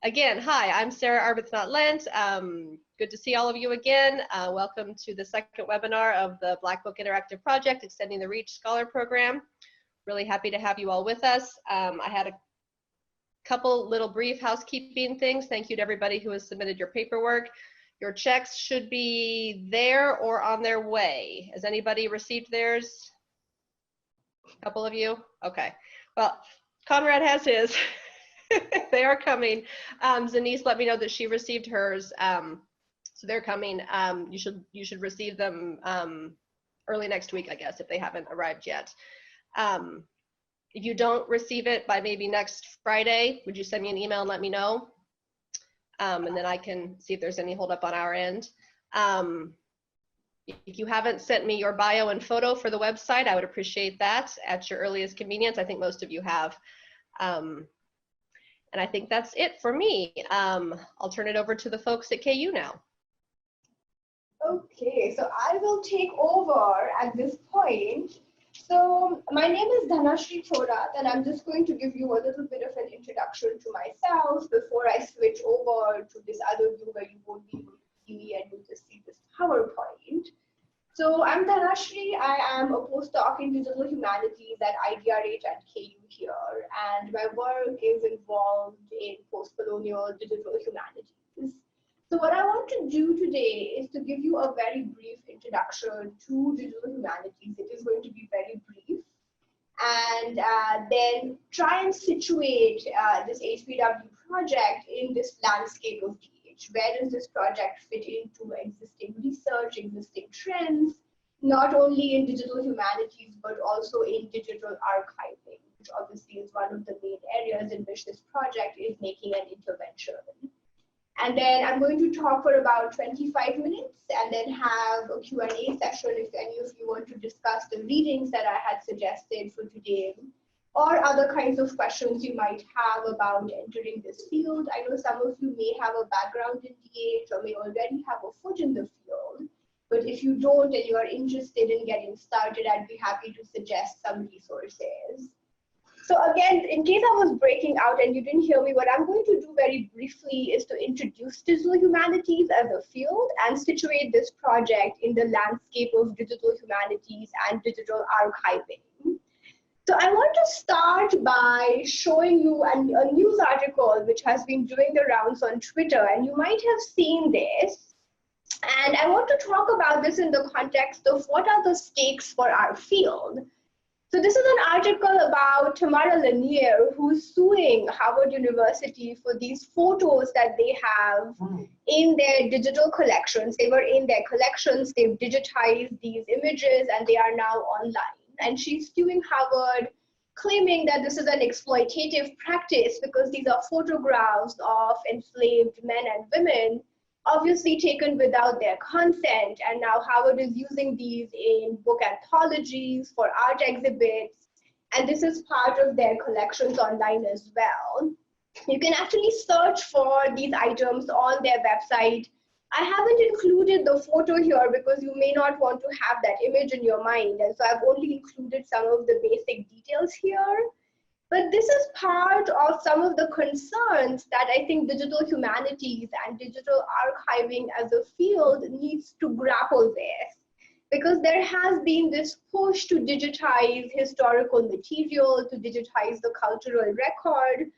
Again, hi, I'm Sarah Arbuthnot-Lent. Good to see all of you again. Welcome to the second webinar of the Black Book Interactive Project, Extending the Reach Scholar Program. Really happy to have you all with us. I had a couple little brief housekeeping things. Thank you to everybody who has submitted your paperwork. Your checks should be there or on their way. Has anybody received theirs? A couple of you? Okay. Well, Conrad has his. They are coming. Zanice let me know that she received hers. So they're coming. You should receive them early next week, I guess, if they haven't arrived yet. If you don't receive it by maybe next Friday, would you send me an email and let me know? And then I can see if there's any holdup on our end. If you haven't sent me your bio and photo for the website, I would appreciate that at your earliest convenience. I think most of you have. And I think that's it for me. I'll turn it over to the folks at KU now. Okay, so I will take over at this point. So my name is Dhanashree Thorat, and I'm just going to give you a little bit of an introduction to myself before I switch over to this other view where you won't be able to see me and you'll just see this PowerPoint. So I'm Dhanashree. I am a postdoc in Digital Humanities at IDRH at KU here, and my work is involved in postcolonial digital humanities. So what I want to do today is to give you a very brief introduction to digital humanities. It is going to be very brief, and then try and situate this HBW project in this landscape of DH. Where does this project fit into existing research, existing trends, not only in digital humanities, but also in digital archiving, which obviously is one of the main areas in which this project is making an intervention. And then I'm going to talk for about 25 minutes and then have a Q&A session if any of you want to discuss the readings that I had suggested for today, or other kinds of questions you might have about entering this field. I know some of you may have a background in DH or may already have a foot in the field, but if you don't and you are interested in getting started, I'd be happy to suggest some resources. So again, in case I was breaking out and you didn't hear me, what I'm going to do very briefly is to introduce digital humanities as a field and situate this project in the landscape of digital humanities and digital archiving. So I want to start by showing you a news article which has been doing the rounds on Twitter, and you might have seen this. And I want to talk about this in the context of what are the stakes for our field. So this is an article about Tamara Lanier, who's suing Harvard University for these photos that they have in their digital collections. They were in their collections, they've digitized these images, and they are now online. And she's suing Harvard, claiming that this is an exploitative practice because these are photographs of enslaved men and women, obviously taken without their consent, and now Harvard is using these in book anthologies, for art exhibits, and this is part of their collections online as well. You can actually search for these items on their website. I haven't included the photo here because you may not want to have that image in your mind, and so I've only included some of the basic details here. But this is part of some of the concerns that I think digital humanities and digital archiving as a field needs to grapple with, because there has been this push to digitize historical material, to digitize the cultural record,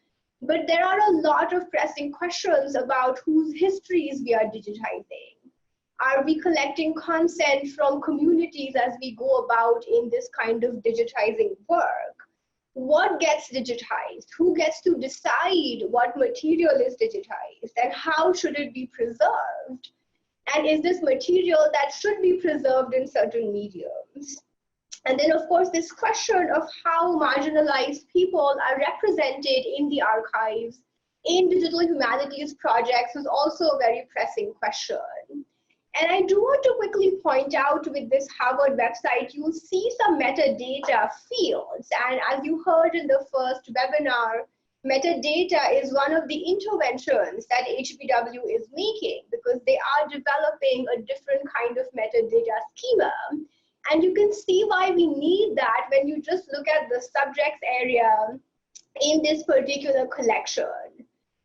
but there are a lot of pressing questions about whose histories we are digitizing. Are we collecting consent from communities as we go about in this kind of digitizing work? What gets digitized? Who gets to decide what material is digitized, and how should it be preserved? And is this material that should be preserved in certain mediums? And then, of course, this question of how marginalized people are represented in the archives in digital humanities projects is also a very pressing question. And I do want to quickly point out with this Harvard website, you'll see some metadata fields. And as you heard in the first webinar, metadata is one of the interventions that HBW is making because they are developing a different kind of metadata schema. And you can see why we need that when you just look at the subjects area in this particular collection.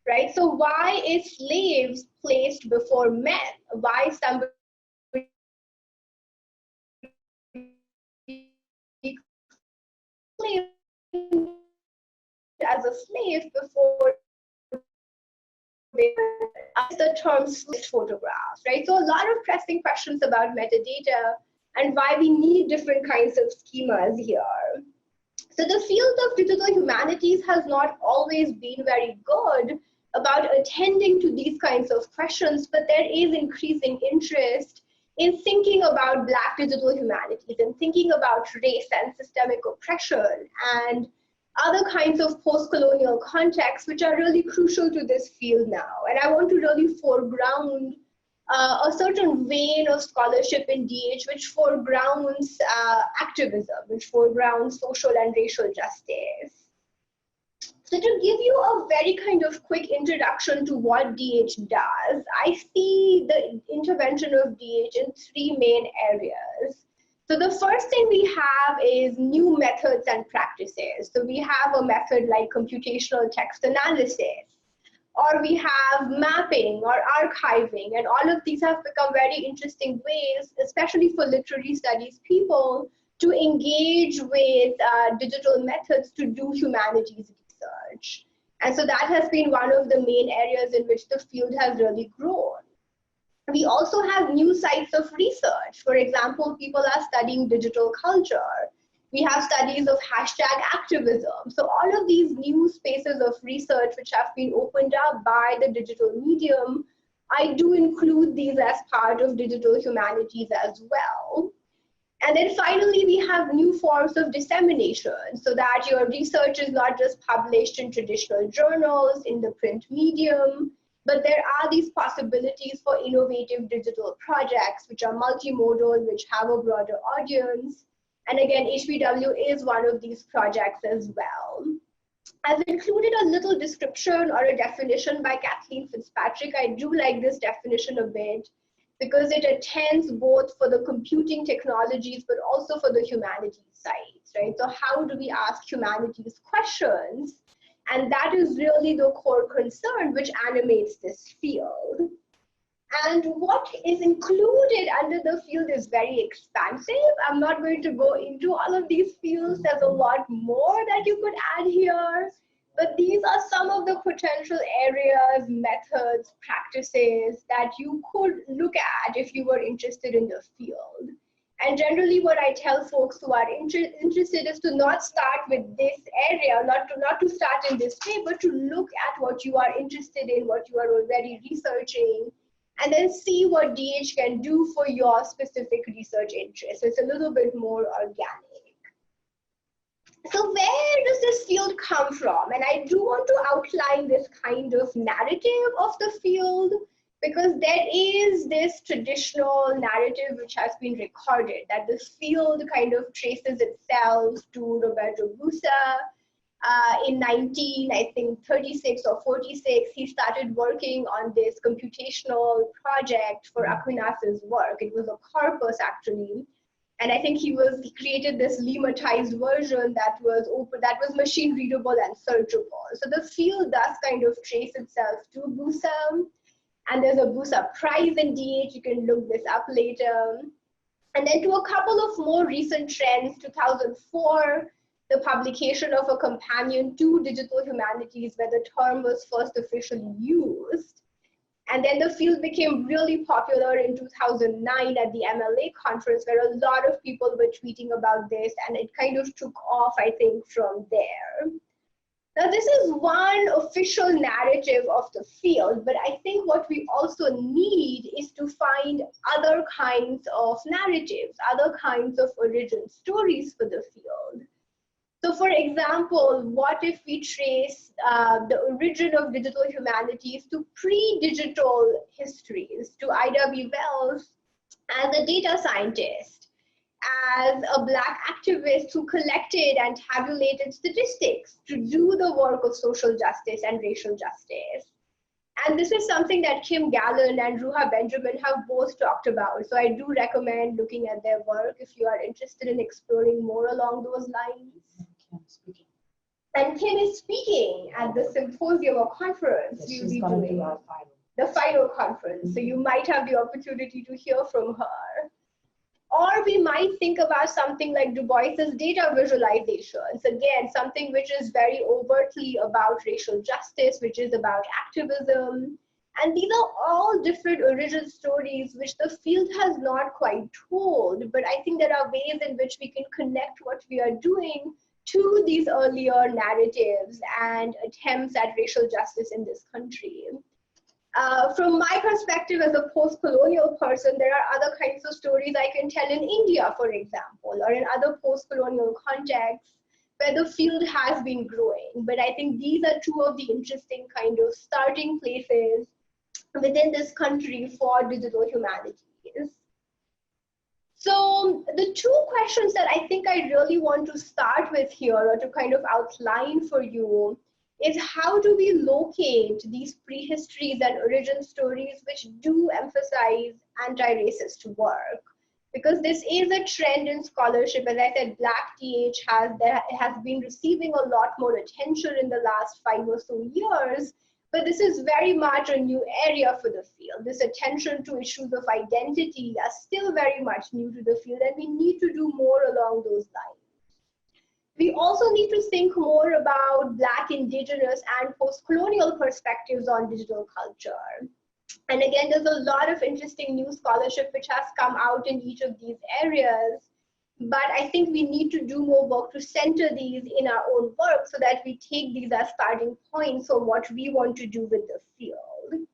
right? So why is slaves placed before men? Why somebody claimed as a slave before they the term slave photographs, right? So a lot of pressing questions about metadata and why we need different kinds of schemas here. So the field of digital humanities has not always been very good about attending to these kinds of questions, but there is increasing interest in thinking about Black digital humanities and thinking about race and systemic oppression and other kinds of post-colonial contexts, which are really crucial to this field now. And I want to really foreground a certain vein of scholarship in DH which foregrounds activism, which foregrounds social and racial justice. So to give you a very kind of quick introduction to what DH does, I see the intervention of DH in three main areas. So the first thing we have is new methods and practices. So we have a method like computational text analysis, or we have mapping or archiving, and all of these have become very interesting ways, especially for literary studies people, to engage with digital methods to do humanities research. And so that has been one of the main areas in which the field has really grown. We also have new sites of research. For example, people are studying digital culture. We have studies of hashtag activism. So all of these new spaces of research which have been opened up by the digital medium, I do include these as part of digital humanities as well. And then finally, we have new forms of dissemination so that your research is not just published in traditional journals, in the print medium, but there are these possibilities for innovative digital projects which are multimodal, which have a broader audience. And again, HBW is one of these projects as well. I've included a little description or a definition by Kathleen Fitzpatrick. I do like this definition a bit because it attends both for the computing technologies, but also for the humanities sides, right? So how do we ask humanities questions? And that is really the core concern which animates this field. And what is included under the field is very expansive. I'm not going to go into all of these fields. There's a lot more that you could add here. But these are some of the potential areas, methods, practices that you could look at if you were interested in the field. And generally what I tell folks who are interested is to not start with this area, not to start in this way, but to look at what you are interested in, what you are already researching, and then see what DH can do for your specific research interest. So it's a little bit more organic. So where does this field come from? And I do want to outline this kind of narrative of the field, because there is this traditional narrative which has been recorded that the field kind of traces itself to Roberto Busa. In 1936 or 46, he started working on this computational project for Aquinas's work. It was a corpus actually. And I think he created this lemmatized version that was open, that was machine readable and searchable. So the field does kind of trace itself to Busa. And there's a Busa Prize in DH, you can look this up later. And then to a couple of more recent trends, 2004, the publication of a companion to Digital Humanities where the term was first officially used. And then the field became really popular in 2009 at the MLA conference where a lot of people were tweeting about this, and it kind of took off, I think, from there. Now, this is one official narrative of the field, but I think what we also need is to find other kinds of narratives, other kinds of origin stories for the field. So for example, what if we trace the origin of digital humanities to pre-digital histories, to Ida B. Wells as a data scientist, as a Black activist who collected and tabulated statistics to do the work of social justice and racial justice. And this is something that Kim Gallen and Ruha Benjamin have both talked about. So I do recommend looking at their work if you are interested in exploring more along those lines. And Kim is speaking at the symposium or conference we'll be doing, the final conference. So you might have the opportunity to hear from her. Or we might think about something like Du Bois's data visualizations. Again, something which is very overtly about racial justice, which is about activism. And these are all different origin stories which the field has not quite told. But I think there are ways in which we can connect what we are doing to these earlier narratives and attempts at racial justice in this country. From my perspective as a post-colonial person, there are other kinds of stories I can tell in India, for example, or in other post-colonial contexts where the field has been growing. But I think these are two of the interesting kind of starting places within this country for digital humanities. So the two questions that I think I really want to start with here, or to kind of outline for you, is how do we locate these prehistories and origin stories which do emphasize anti-racist work? Because this is a trend in scholarship. As I said, Black TH has been receiving a lot more attention in the last 5 or so years, but this is very much a new area for the field. This attention to issues of identity are still very much new to the field, and we need to do more along those lines. We also need to think more about Black, Indigenous, and post-colonial perspectives on digital culture. And again, there's a lot of interesting new scholarship which has come out in each of these areas. But I think we need to do more work to center these in our own work so that we take these as starting points for what we want to do with the field.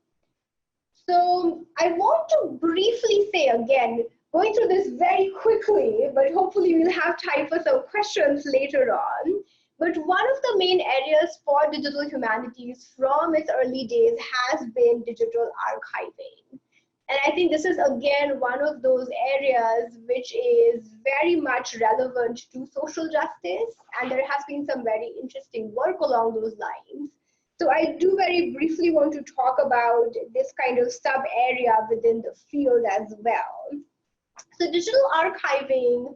So I want to briefly say again, going through this very quickly, but hopefully we'll have time for some questions later on. But one of the main areas for digital humanities from its early days has been digital archiving. And I think this is again one of those areas which is very much relevant to social justice, and there has been some very interesting work along those lines. So I do very briefly want to talk about this kind of sub area within the field as well. So digital archiving,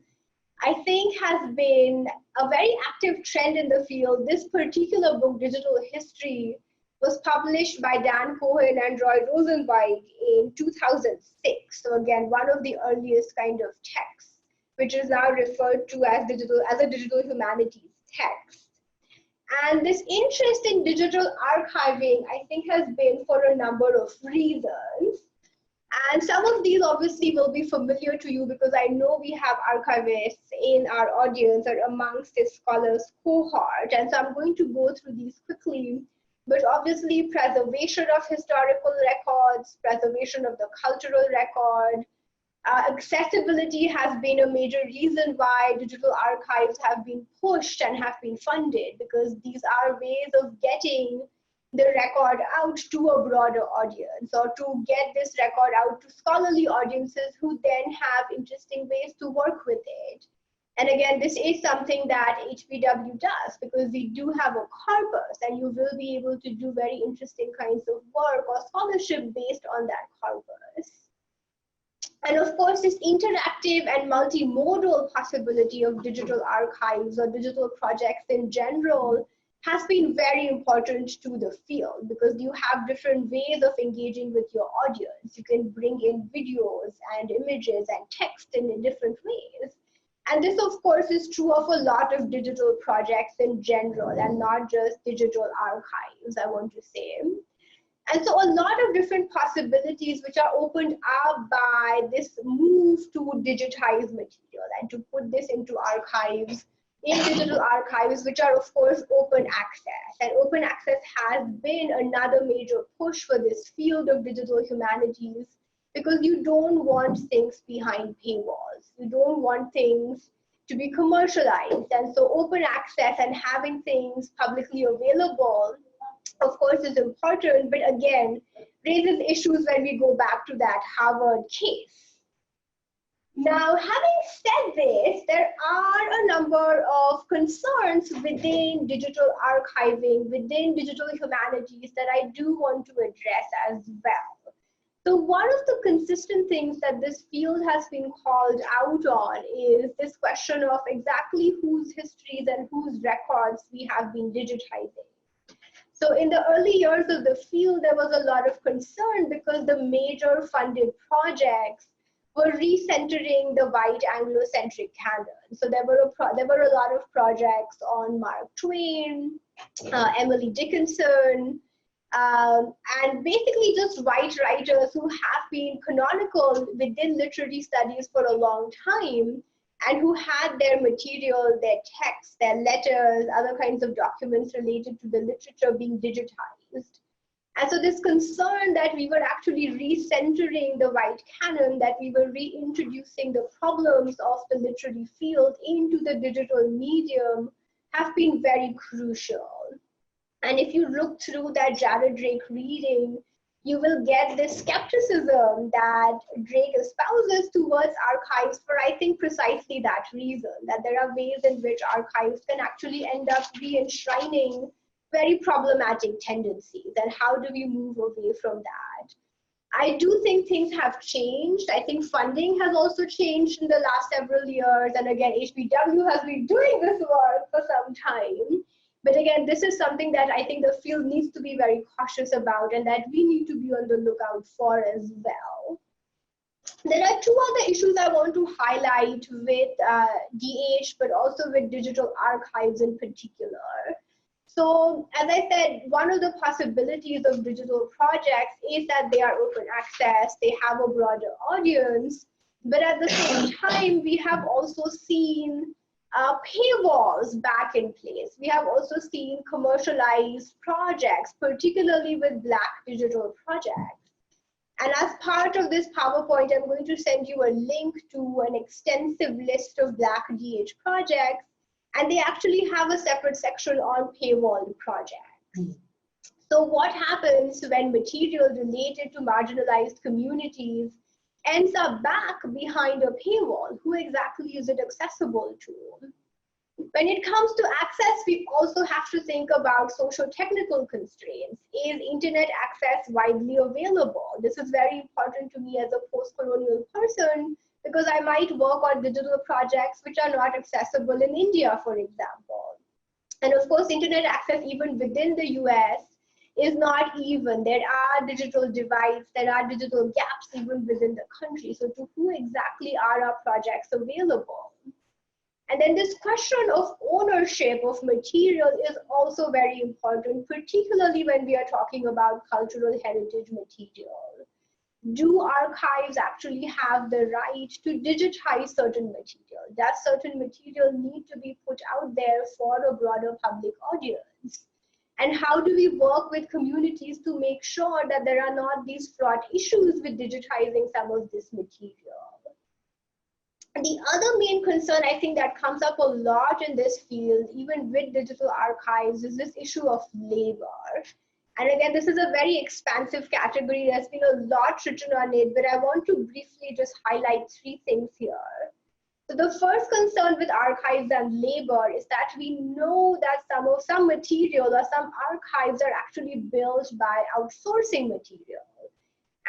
I think, has been a very active trend in the field. This particular book, Digital History, was published by Dan Cohen and Roy Rosenzweig in 2006. So again, one of the earliest kind of texts, which is now referred to as a digital humanities text. And this interest in digital archiving, I think, has been for a number of reasons. And some of these obviously will be familiar to you because I know we have archivists in our audience or amongst this scholars cohort. And so I'm going to go through these quickly. But obviously, preservation of historical records, preservation of the cultural record, accessibility has been a major reason why digital archives have been pushed and have been funded, because these are ways of getting the record out to a broader audience, or to get this record out to scholarly audiences who then have interesting ways to work with it. And again, this is something that HPW does, because we do have a corpus, and you will be able to do very interesting kinds of work or scholarship based on that corpus. And of course, this interactive and multimodal possibility of digital archives or digital projects in general has been very important to the field, because you have different ways of engaging with your audience. You can bring in videos and images and text in different ways. And this, of course, is true of a lot of digital projects in general, and not just digital archives, I want to say. And so a lot of different possibilities which are opened up by this move to digitize material and to put this into archives, in digital archives, which are of course open access. And open access has been another major push for this field of digital humanities, because you don't want things behind paywalls. You don't want things to be commercialized. And so open access and having things publicly available, of course, is important, but again, raises issues when we go back to that Harvard case. Now, having said this, there are a number of concerns within digital archiving, within digital humanities, that I do want to address as well. So one of the consistent things that this field has been called out on is this question of exactly whose histories and whose records we have been digitizing. So in the early years of the field, there was a lot of concern because the major funded projects were recentering the white Anglo-centric canon. So there were a lot of projects on Mark Twain, Emily Dickinson, and basically just white writers who have been canonical within literary studies for a long time and who had their material, their texts, their letters, other kinds of documents related to the literature being digitized. And so this concern that we were actually recentering the white canon, that we were reintroducing the problems of the literary field into the digital medium have been very crucial. And if you look through that Jared Drake reading, you will get this skepticism that Drake espouses towards archives for, I think, precisely that reason, that there are ways in which archives can actually end up re-enshrining very problematic tendencies, and how do we move away from that? I do think things have changed. I think funding has also changed in the last several years, and again, HBW has been doing this work for some time. But again, this is something that I think the field needs to be very cautious about and that we need to be on the lookout for as well. There are two other issues I want to highlight with DH, but also with digital archives in particular. So as I said, one of the possibilities of digital projects is that they are open access, they have a broader audience, but at the same time, we have also seen paywalls back in place. We have also seen commercialized projects, particularly with Black digital projects. And as part of this PowerPoint, I'm going to send you a link to an extensive list of Black DH projects, and they actually have a separate section on paywall projects. So what happens when material related to marginalized communities ends up back behind a paywall? Who exactly is it accessible to? When it comes to access, we also have to think about socio-technical constraints. Is internet access widely available? This is very important to me as a post-colonial person because I might work on digital projects which are not accessible in India, for example. And of course, internet access even within the US is not even. There are digital divides, there are digital gaps even within the country. So to who exactly are our projects available? And then this question of ownership of material is also very important, particularly when we are talking about cultural heritage material. Do archives actually have the right to digitize certain material? Does certain material need to be put out there for a broader public audience? And how do we work with communities to make sure that there are not these fraught issues with digitizing some of this material? And the other main concern I think that comes up a lot in this field, even with digital archives, is this issue of labor. And again, this is a very expansive category. There's been a lot written on it, but I want to briefly just highlight three things here. So the first concern with archives and labor is that we know that some material or some archives are actually built by outsourcing material.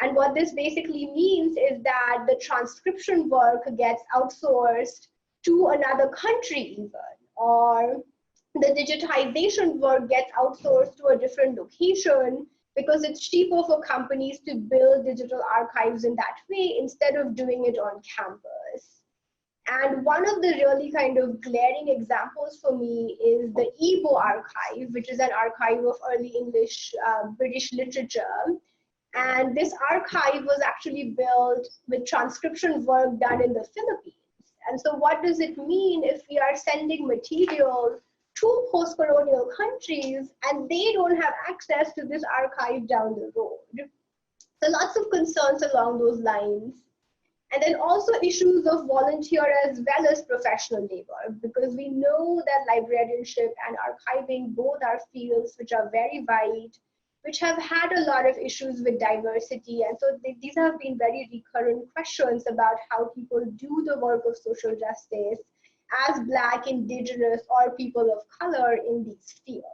And what this basically means is that the transcription work gets outsourced to another country even, or the digitization work gets outsourced to a different location because it's cheaper for companies to build digital archives in that way instead of doing it on campus. And one of the really kind of glaring examples for me is the Igbo archive, which is an archive of early English British literature. And this archive was actually built with transcription work done in the Philippines. And so what does it mean if we are sending material to post-colonial countries and they don't have access to this archive down the road? So lots of concerns along those lines. And then also issues of volunteer as well as professional labor, because we know that librarianship and archiving both are fields which are very wide, which have had a lot of issues with diversity. And so these have been very recurrent questions about how people do the work of social justice as Black, Indigenous, or people of color in these fields.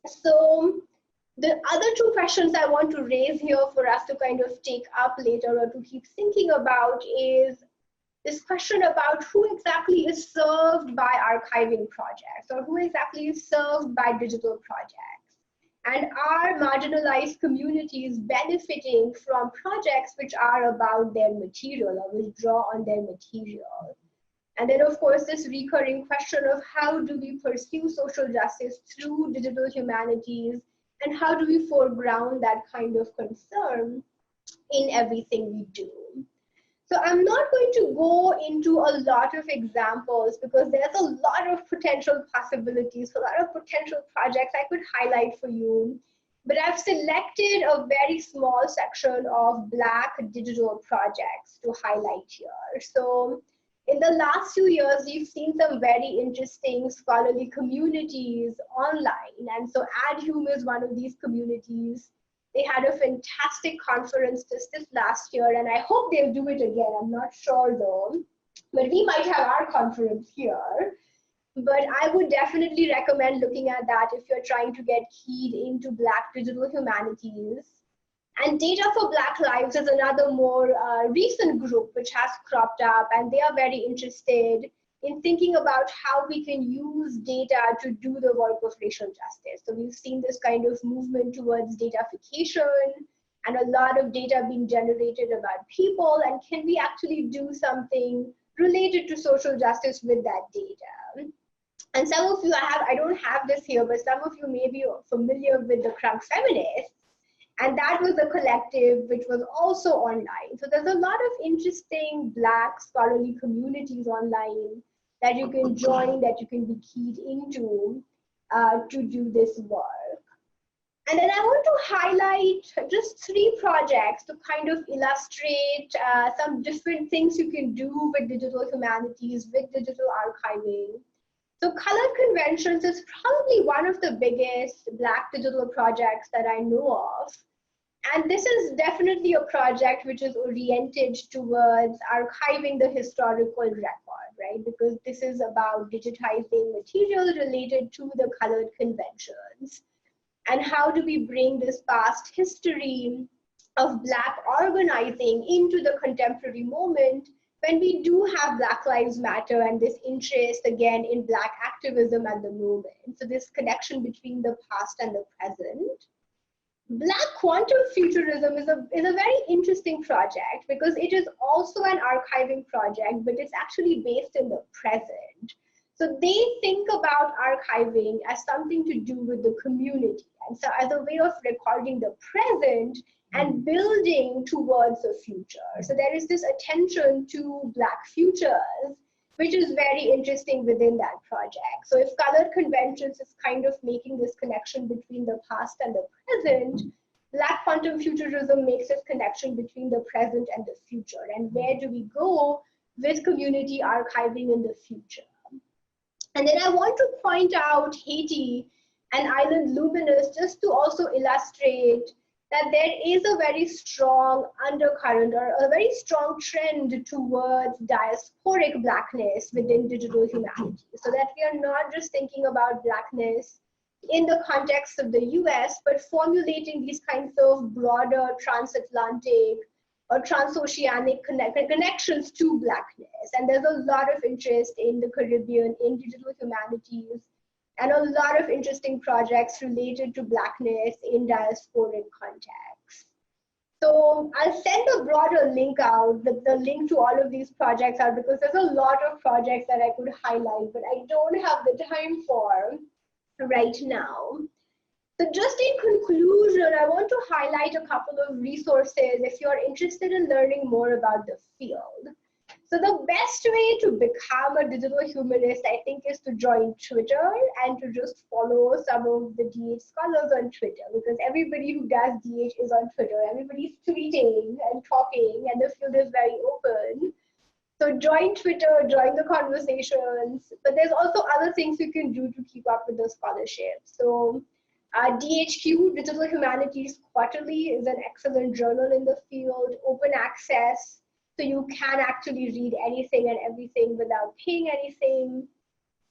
So The other two questions I want to raise here for us to kind of take up later or to keep thinking about is this question about who exactly is served by archiving projects, or who exactly is served by digital projects. And are marginalized communities benefiting from projects which are about their material or which draw on their material? And then, of course, this recurring question of how do we pursue social justice through digital humanities, and how do we foreground that kind of concern in everything we do? So I'm not going to go into a lot of examples because there's a lot of potential possibilities, a lot of potential projects I could highlight for you. But I've selected a very small section of Black digital projects to highlight here. So in the last few years, we've seen some very interesting scholarly communities online. And so AdHum is one of these communities. They had a fantastic conference just this last year, and I hope they'll do it again. I'm not sure though, but we might have our conference here. But I would definitely recommend looking at that if you're trying to get keyed into Black digital humanities. And Data for Black Lives is another more recent group which has cropped up, and they are very interested in thinking about how we can use data to do the work of racial justice. So we've seen this kind of movement towards datafication and a lot of data being generated about people, and can we actually do something related to social justice with that data? And some of you, I don't have this here, but some of you may be familiar with the Crunk Feminists. And that was a collective which was also online. So there's a lot of interesting Black scholarly communities online that you can join, that you can be keyed into to do this work. And then I want to highlight just 3 projects to kind of illustrate some different things you can do with digital humanities, with digital archiving. So Colored Conventions is probably one of the biggest Black digital projects that I know of. And this is definitely a project which is oriented towards archiving the historical record, right? Because this is about digitizing material related to the Colored Conventions. And how do we bring this past history of Black organizing into the contemporary moment when we do have Black Lives Matter and this interest again in Black activism at the moment. So this connection between the past and the present. Black quantum futurism is a very interesting project because it is also an archiving project, but it's actually based in the present. So they think about archiving as something to do with the community, and so as a way of recording the present and building towards the future. So there is this attention to Black futures, which is very interesting within that project. So if Colored Conventions is kind of making this connection between the past and the present, Black quantum futurism makes this connection between the present and the future. And where do we go with community archiving in the future? And then I want to point out Haiti and Island Luminous just to also illustrate that there is a very strong undercurrent or a very strong trend towards diasporic Blackness within digital humanities, so that we are not just thinking about Blackness in the context of the US, but formulating these kinds of broader transatlantic or transoceanic connections to Blackness. And there's a lot of interest in the Caribbean, in digital humanities, and a lot of interesting projects related to Blackness in diasporic contexts. So I'll send a broader link out, the link to all of these projects out, because there's a lot of projects that I could highlight, but I don't have the time for right now. So just in conclusion, I want to highlight a couple of resources if you're interested in learning more about the field. So the best way to become a digital humanist, I think, is to join Twitter and to just follow some of the DH scholars on Twitter, because everybody who does DH is on Twitter. Everybody's tweeting and talking, and the field is very open. So join Twitter, join the conversations, but there's also other things you can do to keep up with the scholarship. So DHQ, Digital Humanities Quarterly, is an excellent journal in the field, open access, so you can actually read anything and everything without paying anything.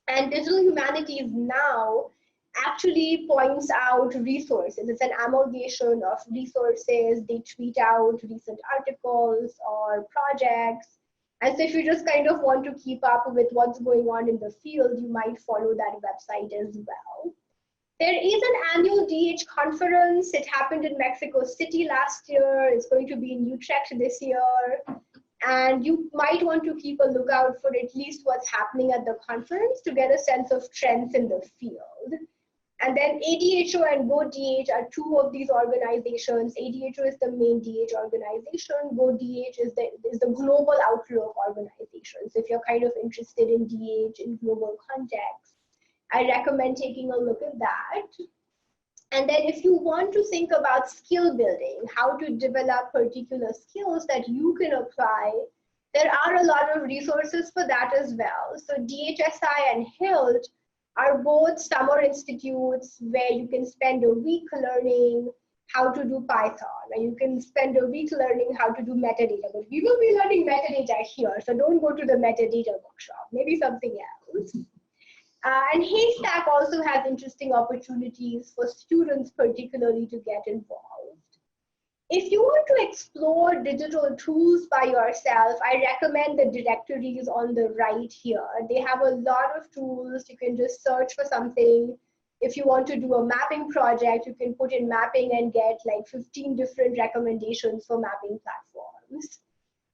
And Digital Humanities Now actually points out resources. It's an amalgamation of resources. They tweet out recent articles or projects. And so if you just kind of want to keep up with what's going on in the field, you might follow that website as well. There is an annual DH conference. It happened in Mexico City last year. It's going to be in Utrecht this year. And you might want to keep a lookout for at least what's happening at the conference to get a sense of trends in the field. And then ADHO and GoDH are two of these organizations. ADHO is the main DH organization. GoDH is the global outlook organization. So if you're kind of interested in DH in global context, I recommend taking a look at that. And then if you want to think about skill building, how to develop particular skills that you can apply, there are a lot of resources for that as well. So DHSI and HILT are both summer institutes where you can spend a week learning how to do Python, and you can spend a week learning how to do metadata. But we will be learning metadata here, so don't go to the metadata workshop, maybe something else. And Haystack also has interesting opportunities for students particularly to get involved. If you want to explore digital tools by yourself, I recommend the directories on the right here. They have a lot of tools. You can just search for something. If you want to do a mapping project, you can put in mapping and get like 15 different recommendations for mapping platforms.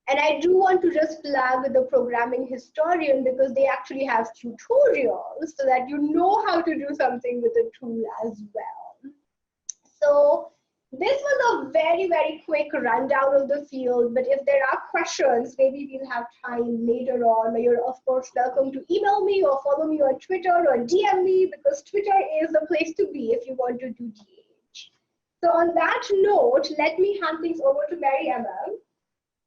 And I do want to just plug the Programming Historian because they actually have tutorials so that you know how to do something with the tool as well. So this was a very, very quick rundown of the field, but if there are questions, maybe we'll have time later on. You're of course welcome to email me or follow me on Twitter or DM me, because Twitter is the place to be if you want to do DH. So on that note, let me hand things over to Maryemma.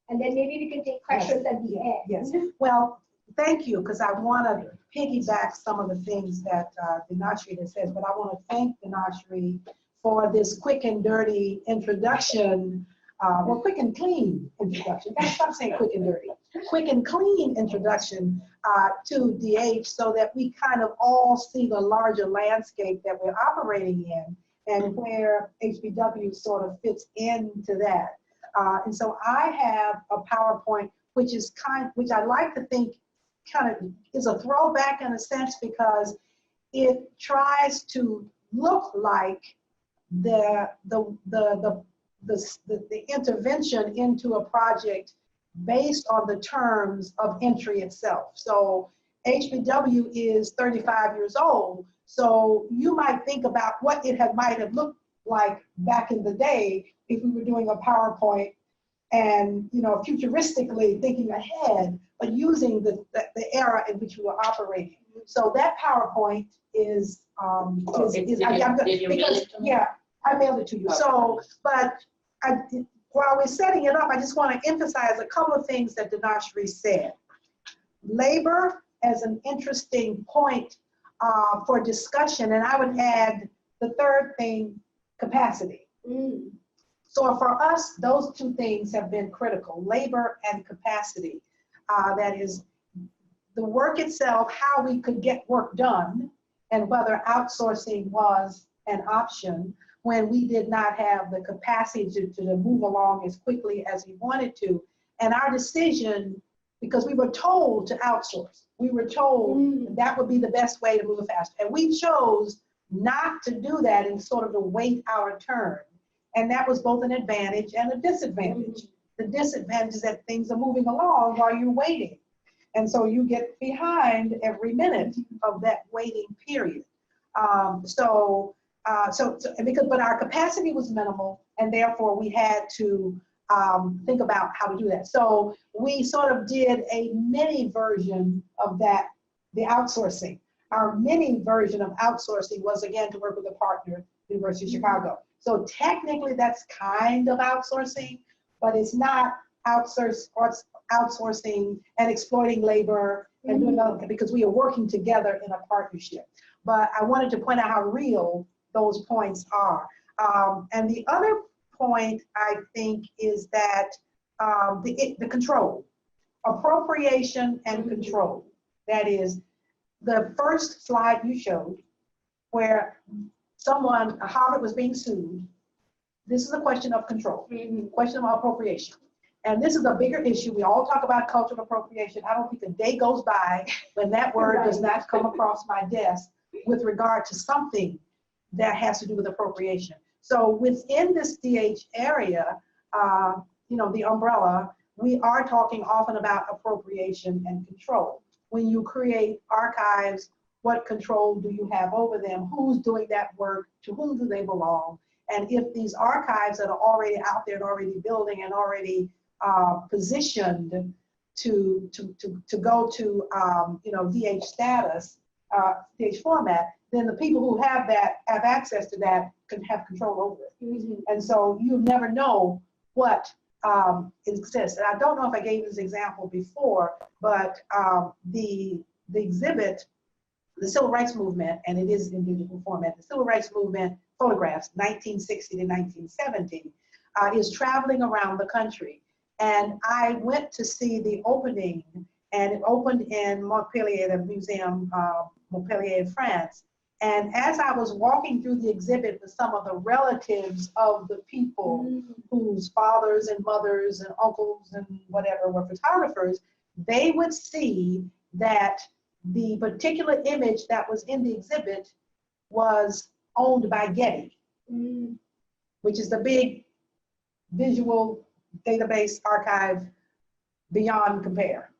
And then maybe we can take questions at the end. Yes. Well, thank you, because I want to piggyback some of the things that Dhanashree has said, but I want to thank Dhanashree for this quick and dirty introduction, well, quick and clean introduction. Stop saying quick and dirty. Quick and clean introduction to DH so that we kind of all see the larger landscape that we're operating in and where HBW sort of fits into that. And so I have a PowerPoint, which I like to think kind of is a throwback in a sense, because it tries to look like the intervention into a project based on the terms of entry itself. So HBW is 35 years old. So you might think about what it might have looked like back in the day if we were doing a PowerPoint and, you know, futuristically thinking ahead, but using the era in which we were operating. So that PowerPoint is, yeah, I mailed it to you. Okay. So, but while we're setting it up, I just want to emphasize a couple of things that Dhanashree said. Labor as an interesting point for discussion, and I would add the third thing, capacity. So for us, those two things have been critical, labor and capacity. That is the work itself, how we could get work done, and whether outsourcing was an option when we did not have the capacity to move along as quickly as we wanted to. And our decision, because we were told to outsource, we were told that would be the best way to move faster. And we chose not to do that and sort of to wait our turn. And that was both an advantage and a disadvantage. The disadvantage is that things are moving along while you're waiting. And so you get behind every minute of that waiting period. But our capacity was minimal, and therefore we had to think about how to do that. So we sort of did a mini version of that, the outsourcing. Our mini version of outsourcing was, again, to work with a partner, University of Chicago. So technically that's kind of outsourcing, but it's not outsourcing and exploiting labor and doing other, because we are working together in a partnership. But I wanted to point out how real those points are. And the other point, I think, is that the control, appropriation and control. That is, the first slide you showed where someone, Harvard was being sued. This is a question of control, question of appropriation. And this is a bigger issue. We all talk about cultural appropriation. I don't think a day goes by when that word does not come across my desk with regard to something that has to do with appropriation. So within this DH area, you know, the umbrella, we are talking often about appropriation and control. When you create archives, what control do you have over them? Who's doing that work? To whom do they belong? And if these archives that are already out there and already building and already positioned to go to you know, DH status, DH format, then the people who have that, have access to that, can have control over it. And so you never know what exists. And I don't know if I gave this example before, but the exhibit, the Civil Rights Movement, and it is in digital format, the Civil Rights Movement photographs, 1960 to 1970, is traveling around the country. And I went to see the opening, and it opened in Montpellier, the museum, Montpellier in France. And as I was walking through the exhibit with some of the relatives of the people whose fathers and mothers and uncles and whatever were photographers, they would see that the particular image that was in the exhibit was owned by Getty, which is the big visual database archive beyond compare.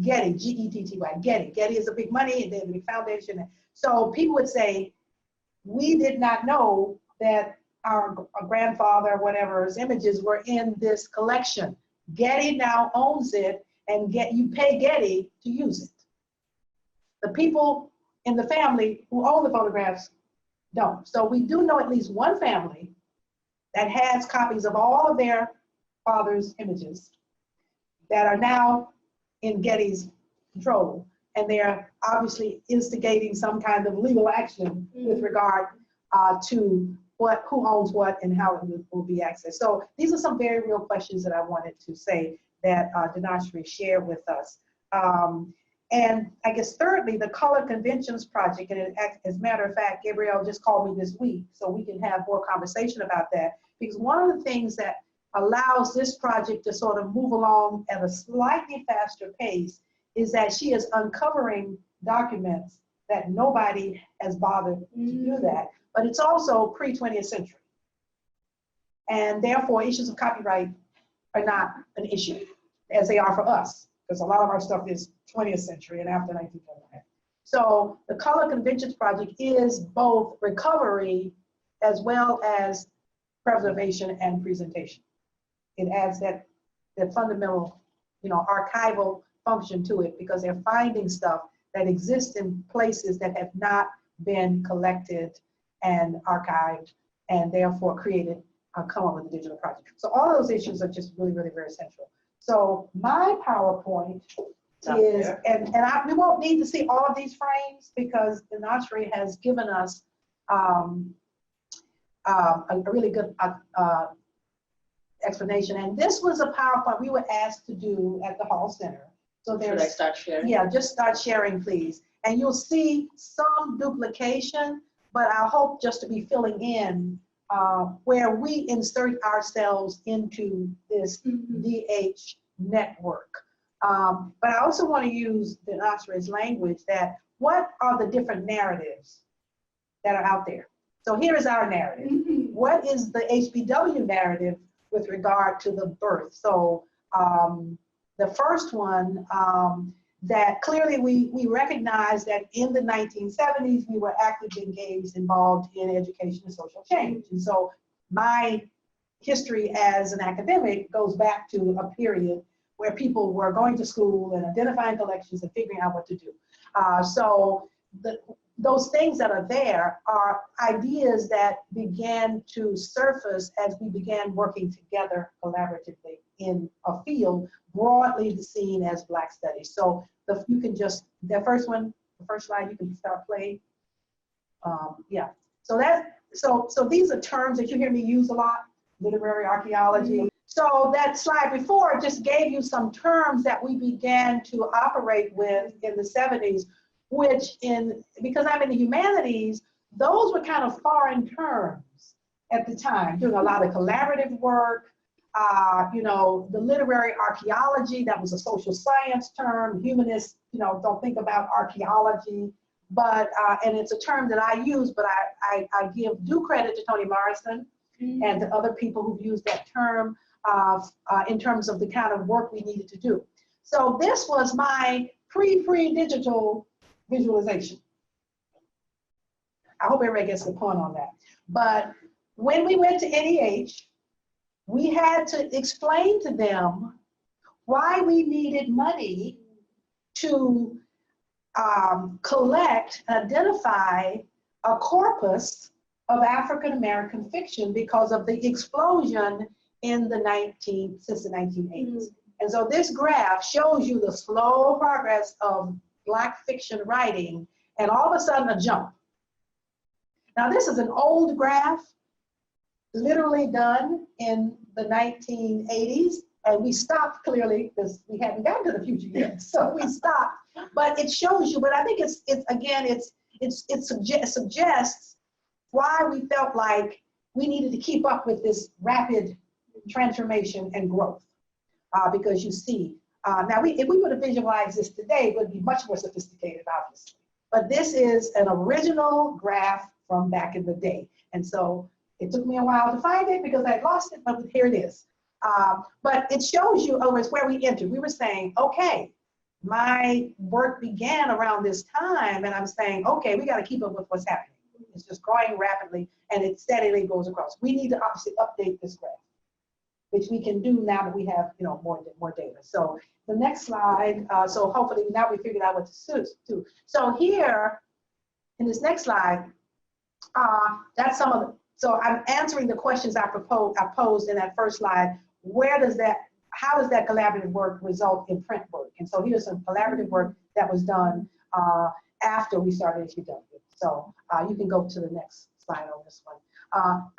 Getty, G-E-T-T-Y, Getty. Getty is a big money, and they have a big foundation. So people would say, we did not know that our grandfather, whatever's images were in this collection. Getty now owns it, and you pay Getty to use it. The people in the family who own the photographs don't. So we do know at least one family that has copies of all of their father's images that are now in Getty's control. And they're obviously instigating some kind of legal action with regard to who owns what and how it will be accessed. So these are some very real questions that I wanted to say that Dhanashree shared with us. And I guess thirdly, the Color Conventions Project, and as a matter of fact, Gabrielle just called me this week, so we can have more conversation about that. Because one of the things that allows this project to sort of move along at a slightly faster pace is that she is uncovering documents that nobody has bothered to do that. But it's also pre-20th century. And therefore, issues of copyright are not an issue, as they are for us, because a lot of our stuff is 20th century and after 1949. So the Color Conventions Project is both recovery as well as preservation and presentation. It adds that fundamental, you know, archival function to it, because they're finding stuff that exists in places that have not been collected and archived, and therefore created, come up with a digital project. So all those issues are just really, really very central. So my PowerPoint is, we won't need to see all of these frames because Dhanashree has given us a really good explanation. And this was a PowerPoint we were asked to do at the Hall Center. So there's, should I start sharing? Yeah, just start sharing, please. And you'll see some duplication, but I hope just to be filling in where we insert ourselves into this DH network. But I also want to use Dhanashree's language that what are the different narratives that are out there? So here is our narrative. What is the HBW narrative with regard to the birth? So the first one, that clearly we recognize that in the 1970s, we were actively engaged, involved in education and social change. And so my history as an academic goes back to a period where people were going to school and identifying collections and figuring out what to do. So those things that are there are ideas that began to surface as we began working together collaboratively in a field broadly seen as Black studies. So you can just, the first slide, you can start playing. Yeah, so these are terms that you hear me use a lot, literary archaeology. So that slide before just gave you some terms that we began to operate with in the 70s, which because I'm in the humanities, those were kind of foreign terms at the time, doing a lot of collaborative work. You know, the literary archaeology, that was a social science term. Humanists, you know, don't think about archaeology, but, and it's a term that I use, but I give due credit to Toni Morrison and to other people who've used that term in terms of the kind of work we needed to do. So this was my pre-digital visualization. I hope everybody gets the point on that. But when we went to NEH, we had to explain to them why we needed money to collect and identify a corpus of African American fiction because of the explosion in the since the 1980s. And so this graph shows you the slow progress of Black fiction writing, and all of a sudden a jump. Now this is an old graph, literally done in the 1980s, and we stopped clearly because we hadn't gotten to the future yet, so we stopped. But it shows you, but I think it suggests why we felt like we needed to keep up with this rapid transformation and growth, because you see, now if we were to visualize this today, it would be much more sophisticated, obviously. But this is an original graph from back in the day, and so it took me a while to find it because I lost it, but here it is. But it shows you, it's where we entered. We were saying, okay, my work began around this time, and I'm saying, okay, we got to keep up with what's happening. It's just growing rapidly, and it steadily goes across. We need to obviously update this graph, which we can do now that we have, you know, more data. So the next slide. So hopefully now we figured out what to do. So here in this next slide, that's some of the. So I'm answering the questions I posed in that first slide. How does that collaborative work result in print work? And so here's some collaborative work that was done after we started HBW. So you can go to the next slide on this one.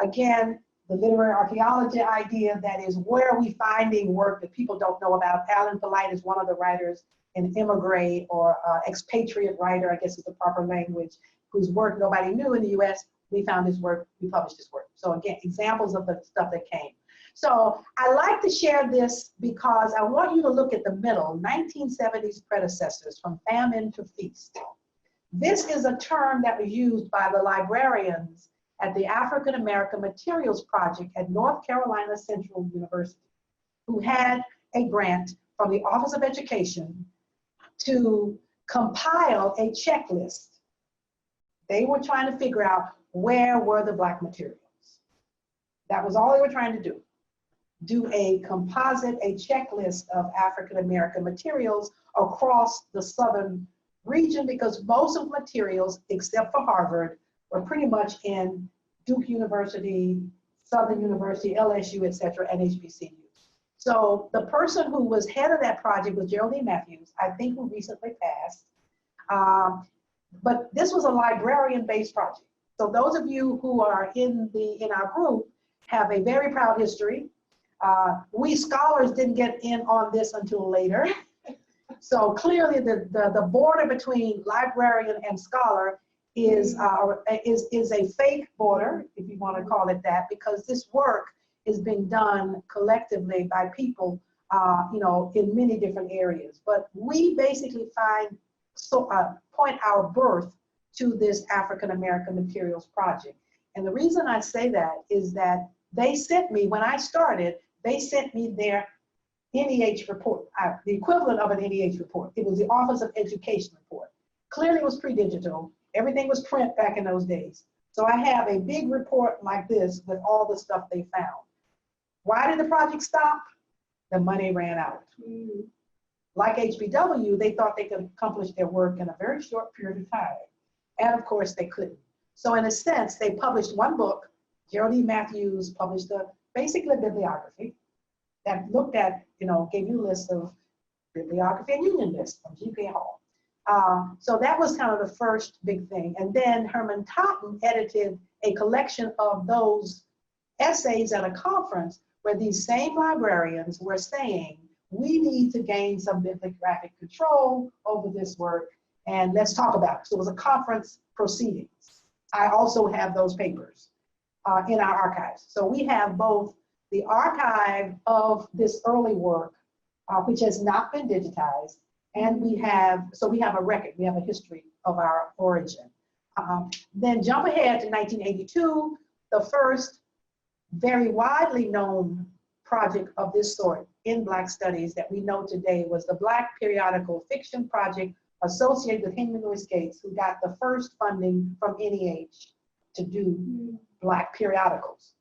Again, the literary archaeology idea, that is, where are we finding work that people don't know about? Alan Polite is one of the writers, an immigrant or expatriate writer, I guess is the proper language, whose work nobody knew in the US. We found his work, we published his work. So again, examples of the stuff that came. So I like to share this because I want you to look at the middle, 1970s predecessors, from famine to feast. This is a term that was used by the librarians at the African American Materials Project at North Carolina Central University, who had a grant from the Office of Education to compile a checklist. They were trying to figure out where were the Black materials. That was all they were trying to do. Do a composite, a checklist of African American materials across the southern region, because most of the materials, except for Harvard, were pretty much in Duke University, Southern University, LSU, et cetera, and HBCU. So the person who was head of that project was Geraldine Matthews, I think, who recently passed. But this was a librarian-based project. So those of you who are in our group have a very proud history. We scholars didn't get in on this until later. So clearly the border between librarian and scholar is a fake border, if you want to call it that, because this work is being done collectively by people, you know, in many different areas. But we basically point our birth to this African American Materials Project. And the reason I say that is that they sent me, when I started, they sent me their NEH report, the equivalent of an NEH report. It was the Office of Education report. Clearly it was pre-digital. Everything was print back in those days. So I have a big report like this with all the stuff they found. Why did the project stop? The money ran out. Like HBW, they thought they could accomplish their work in a very short period of time. And of course they couldn't. So in a sense, they published one book. Geraldine Matthews published basically a bibliography that looked at, you know, gave you a list of bibliography and union lists from G.K. Hall. So that was kind of the first big thing. And then Herman Totten edited a collection of those essays at a conference where these same librarians were saying, we need to gain some bibliographic control over this work, and let's talk about it. So it was a conference proceedings. I also have those papers in our archives. So we have both the archive of this early work, which has not been digitized, and we have a record, we have a history of our origin. Then jump ahead to 1982, the first very widely known project of this sort in Black studies that we know today was the Black Periodical Fiction Project associated with Henry Louis Gates, who got the first funding from NEH to do Black periodicals.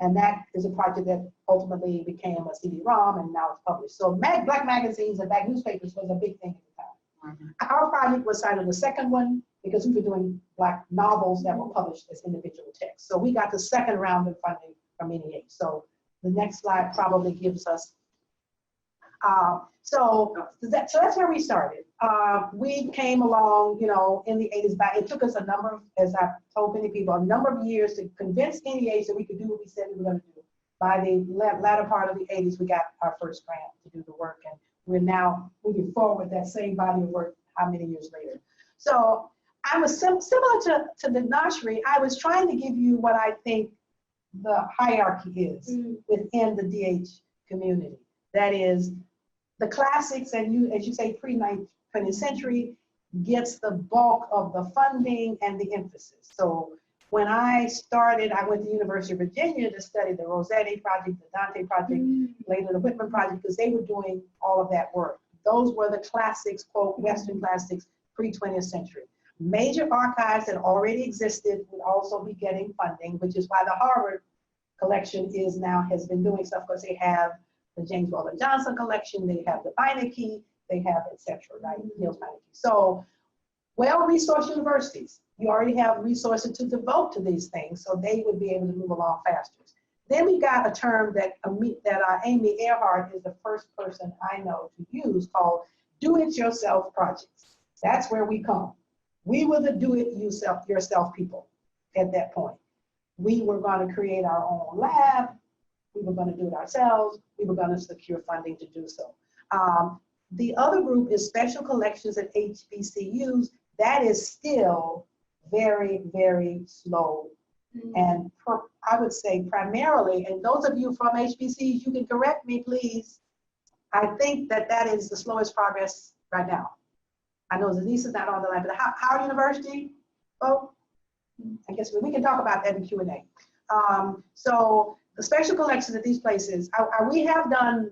And that is a project that ultimately became a CD-ROM and now it's published. So Black magazines and Black newspapers was a big thing at the time. Our project was kind of the second one because we were doing Black novels that were published as individual texts. So we got the second round of funding from NEH. So the next slide probably gives us, so that's where we started. We came along, you know, in the 80s, but it took us a number of, as I've told many people, a number of years to convince NEH that we could do what we said we were going to do. By the latter part of the 80s, we got our first grant to do the work, and we're now moving forward with that same body of work how many years later. So I was similar to Dhanashree. I was trying to give you what I think the hierarchy is within the DH community. That is, the classics, and you, as you say, pre-20th century gets the bulk of the funding and the emphasis. So when I started, I went to the University of Virginia to study the Rossetti Project, the Dante Project, later the Whitman Project, because they were doing all of that work. Those were the classics, quote, Western classics, pre-20th century. Major archives that already existed would also be getting funding, which is why the Harvard collection has been doing stuff, because they have the James Weldon Johnson collection, they have the Beinecke, they have et cetera, right? Niels Beinecke. So well-resourced universities, you already have resources to devote to these things, so they would be able to move along faster. Then we got a term that Amy Earhart is the first person I know to use, called do-it-yourself projects. That's where we come. We were the do-it-yourself people at that point. We were going to create our own lab. We were going to do it ourselves. We were going to secure funding to do so. The other group is special collections at HBCUs. That is still very, very slow. And I would say primarily, and those of you from HBCUs, you can correct me, please. I think that is the slowest progress right now. I know Denise is not on the line, but Howard University, oh, I guess we can talk about that in Q&A. So the special collections at these places, we have done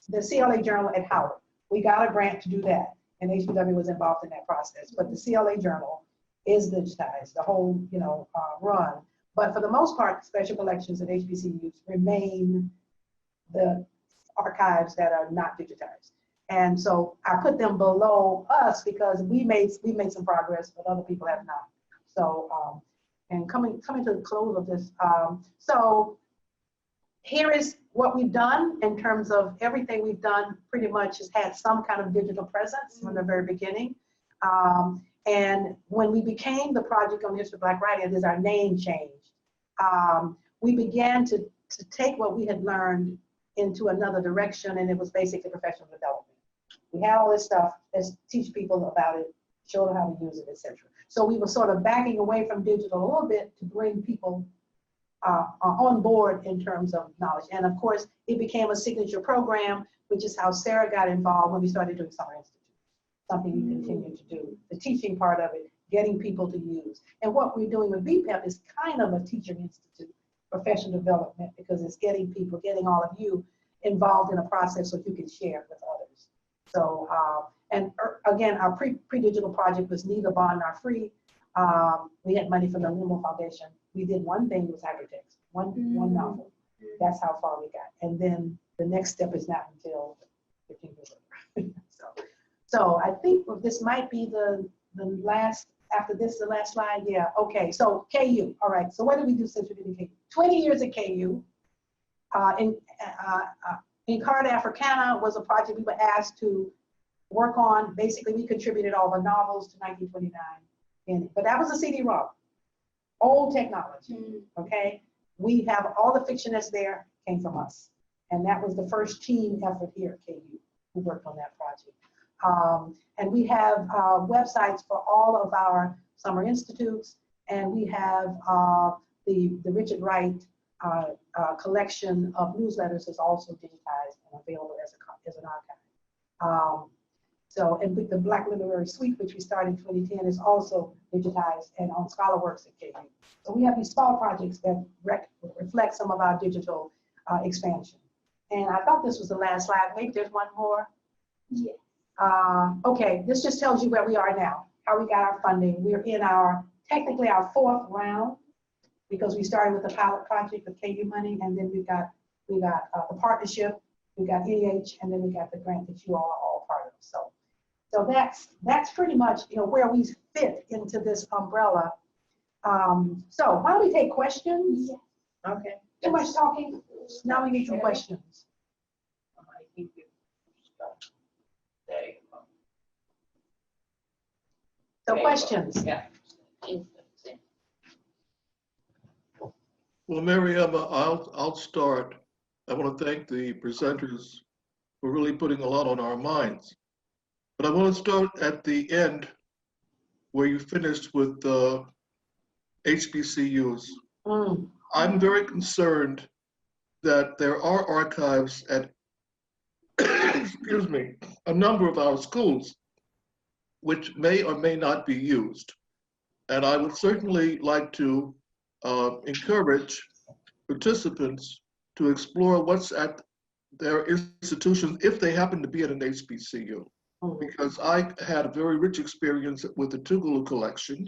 the CLA journal at Howard. We got a grant to do that, and HBW was involved in that process. But the CLA journal is digitized, the whole, you know, run. But for the most part, special collections at HBCUs remain the archives that are not digitized. And so I put them below us because we made some progress, but other people have not. So, and coming to the close of this, so here is what we've done in terms of everything we've done. Pretty much has had some kind of digital presence from the very beginning. And when we became the Project on the History of Black Writing, as our name changed, we began to take what we had learned into another direction, and it was basically professional development. We had all this stuff, let's teach people about it, show them how to use it, etc. So we were sort of backing away from digital a little bit to bring people on board in terms of knowledge. And of course, it became a signature program, which is how Sarah got involved when we started doing Summer Institute. Something we continue to do, the teaching part of it, getting people to use. And what we're doing with BPEP is kind of a teaching institute, professional development, because it's getting people, getting all of you involved in a process so you can share it with others. So, and again, our pre-digital project was Neither Bond Nor Free. We had money from the Mellon Foundation. We did one thing, was hypertext, one novel. That's how far we got. And then the next step is not until 15 years later. So I think this might be the last, after this, the last slide. Yeah, okay, so KU, all right. So what did we do since we did in KU? 20 years at KU. Encarta Africana was a project we were asked to work on. Basically, we contributed all the novels to 1929, but that was a CD-ROM, old technology, okay? We have all the fiction that's there came from us. And that was the first team effort here at KU who worked on that project. And we have websites for all of our summer institutes And we have the Richard Wright collection of newsletters is also digitized and available as an archive. So, and with the Black Literary Suite, which we started in 2010, is also digitized and on ScholarWorks at KU. So we have these small projects that reflect some of our digital expansion. And I thought this was the last slide. Maybe there's one more. Yes. Okay, this just tells you where we are now, how we got our funding. We're in technically our 4th round, because we started with the pilot project with KU money, and then we got the partnership, we got EH, and then we got the grant that you all are all part of. So that's pretty much, you know, where we fit into this umbrella. So why don't we take questions? Yeah. Okay. Too much talking. Now we need some questions. So questions. Yeah. Well, Maryemma, I'll start. I want to thank the presenters for really putting a lot on our minds. But I want to start at the end where you finished with the HBCUs. I'm very concerned that there are archives at, excuse me, a number of our schools which may or may not be used. And I would certainly like to encourage participants to explore what's at their institutions if they happen to be at an HBCU. Because I had a very rich experience with the Tougaloo collection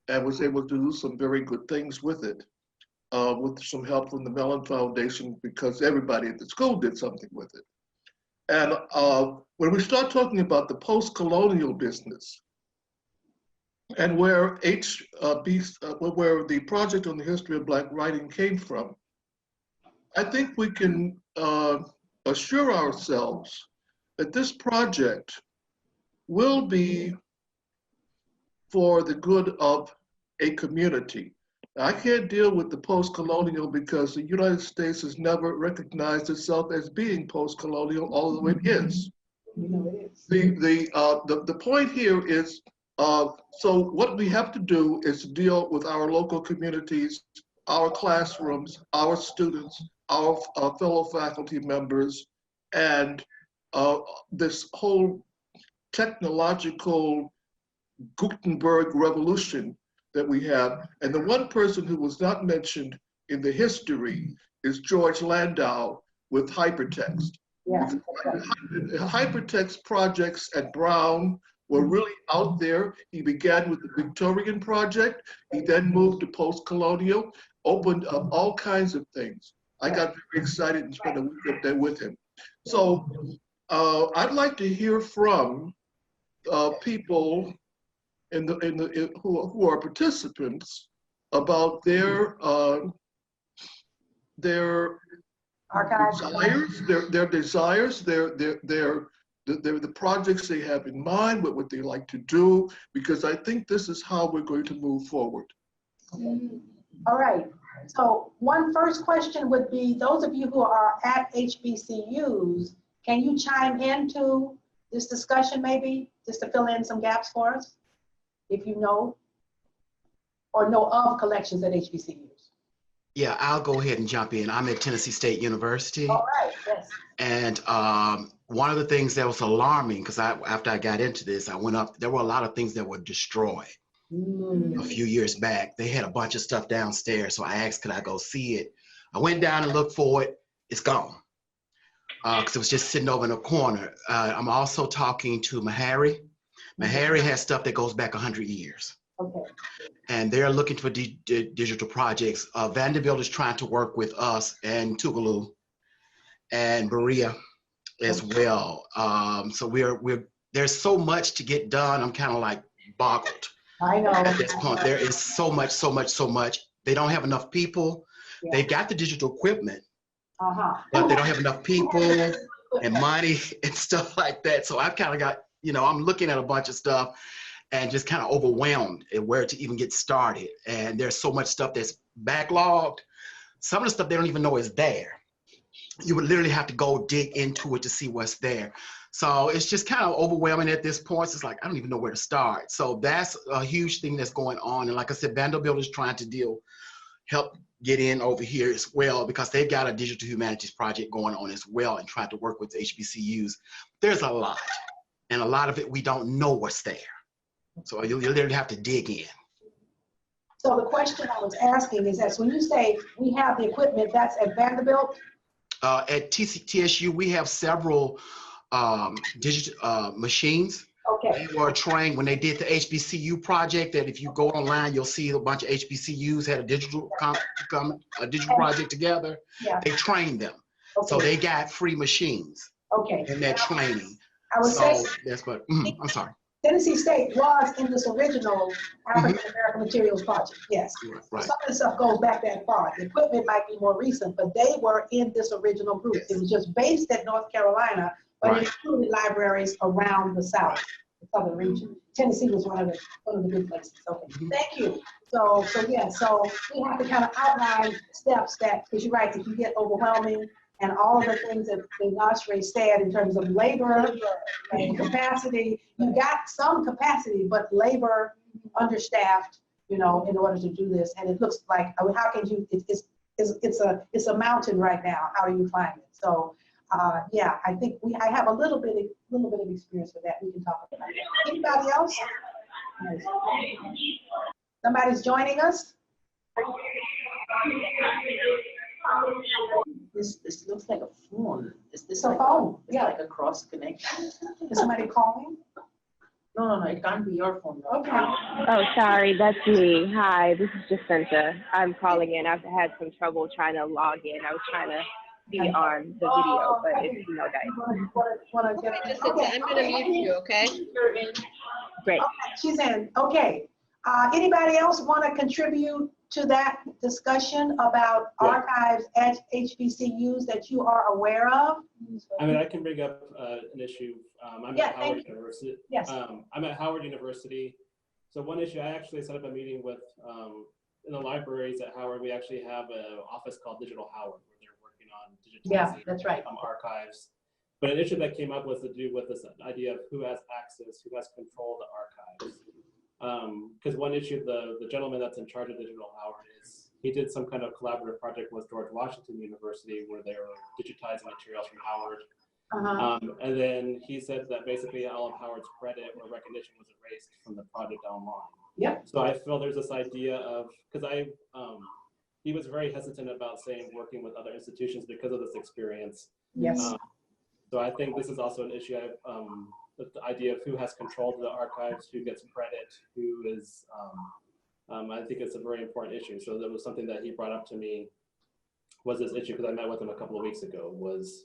and was able to do some very good things with it, with some help from the Mellon Foundation, because everybody at the school did something with it. And when we start talking about the post-colonial business and where the Project on the History of Black Writing came from, I think we can assure ourselves that this project will be for the good of a community. I can't deal with the post-colonial because the United States has never recognized itself as being post-colonial, although it is. We know it is. The point here is, so what we have to do is to deal with our local communities, our classrooms, our students, our fellow faculty members, and this whole technological Gutenberg revolution that we have. And the one person who was not mentioned in the history is George Landau with hypertext. Yeah. Hypertext projects at Brown were really out there. He began with the Victorian project. He then moved to post-colonial, opened up all kinds of things. I got very excited and spent a week up there with him. So I'd like to hear from people who are participants about their desires, the projects they have in mind, what they like to do, because I think this is how we're going to move forward. All right. So one first question would be, those of you who are at HBCUs, can you chime into this discussion maybe, just to fill in some gaps for us, if you know, or know of collections at HBCUs? Yeah, I'll go ahead and jump in. I'm at Tennessee State University. All right, yes. And one of the things that was alarming, because after I got into this, I went up, there were a lot of things that were destroyed. A few years back. They had a bunch of stuff downstairs, so I asked, could I go see it? I went down and looked for it. It's gone. Because it was just sitting over in a corner. I'm also talking to Meharry. Meharry has stuff that goes back 100 years. Okay. And they're looking for digital projects. Vanderbilt is trying to work with us and Tougaloo and Berea as well. So there's so much to get done. I'm kind of like boggled. I know. At this point, there is so much. They don't have enough people. Yeah. They've got the digital equipment, but they don't have enough people and money and stuff like that. So I've kind of got, I'm looking at a bunch of stuff and just kind of overwhelmed at where to even get started. And there's so much stuff that's backlogged. Some of the stuff they don't even know is there. you would literally have to go dig into it to see what's there. So it's just kind of overwhelming at this point. It's like, I don't even know where to start. So that's a huge thing that's going on. And like I said, Vanderbilt is trying to help get in over here as well, because they've got a digital humanities project going on as well and trying to work with HBCUs. There's a lot, and a lot of it, we don't know what's there. So you literally have to dig in. So the question I was asking is that, so when you say we have the equipment, that's at Vanderbilt? At TSU, we have several digital machines. Okay. They were trained when they did the HBCU project, that if you go online, you'll see a bunch of HBCUs had a digital project together. Yeah. They trained them. Okay. So they got free machines Okay. in that training. I would say that's what, I'm sorry. Tennessee State was in this original African American Materials Project, yes. Right. Some of the stuff goes back that far. The equipment might be more recent, but they were in this original group. Yes. It was just based at North Carolina, but Right. it included libraries around the South, the Southern region. Tennessee was one of the good places. Okay, thank you. So we have to kind of outline steps that, because you're right, it can get overwhelming, and all of the things that Dhanashree said in terms of labor and capacity. You got some capacity, but labor understaffed, in order to do this. And it looks like, how can you? It's a mountain right now. How do you climb it? So yeah, I think I have a little bit of experience with that. We can talk about it. Anybody else? Somebody's joining us. This looks like a phone. Is this It's a like phone. It's like a cross connection. Is somebody calling? No, it can't be your phone. Okay. Oh, sorry, that's me. Hi, this is Jacinta. I'm calling in. I've had some trouble trying to log in. I was trying to be on the video, but it's Want to get Hey, Jacinta, I'm going to mute you, okay? great. Okay, she's in. Okay. Anybody else want to contribute to that discussion about archives at HBCUs that you are aware of? I mean, I can bring up an issue. I'm at Howard University. Yes. I'm at Howard University. So one issue, I actually set up a meeting with, in the libraries at Howard, we actually have an office called Digital Howard, where they're working on digitizing that's right. Archives. But an issue that came up was to do with this idea of who has access, who has control of the archives. Because one issue, the gentleman that's in charge of Digital Howard he did some kind of collaborative project with George Washington University where they were digitizing materials from Howard. And then he said that basically all of Howard's credit or recognition was erased from the project online. Yep. So I feel there's this idea of, because he was very hesitant about saying working with other institutions because of this experience. Yes. So I think this is also an issue. The idea of who has control of the archives, who gets credit, who is, I think it's a very important issue. So that was something that he brought up to me, was this issue, because I met with him a couple of weeks ago, was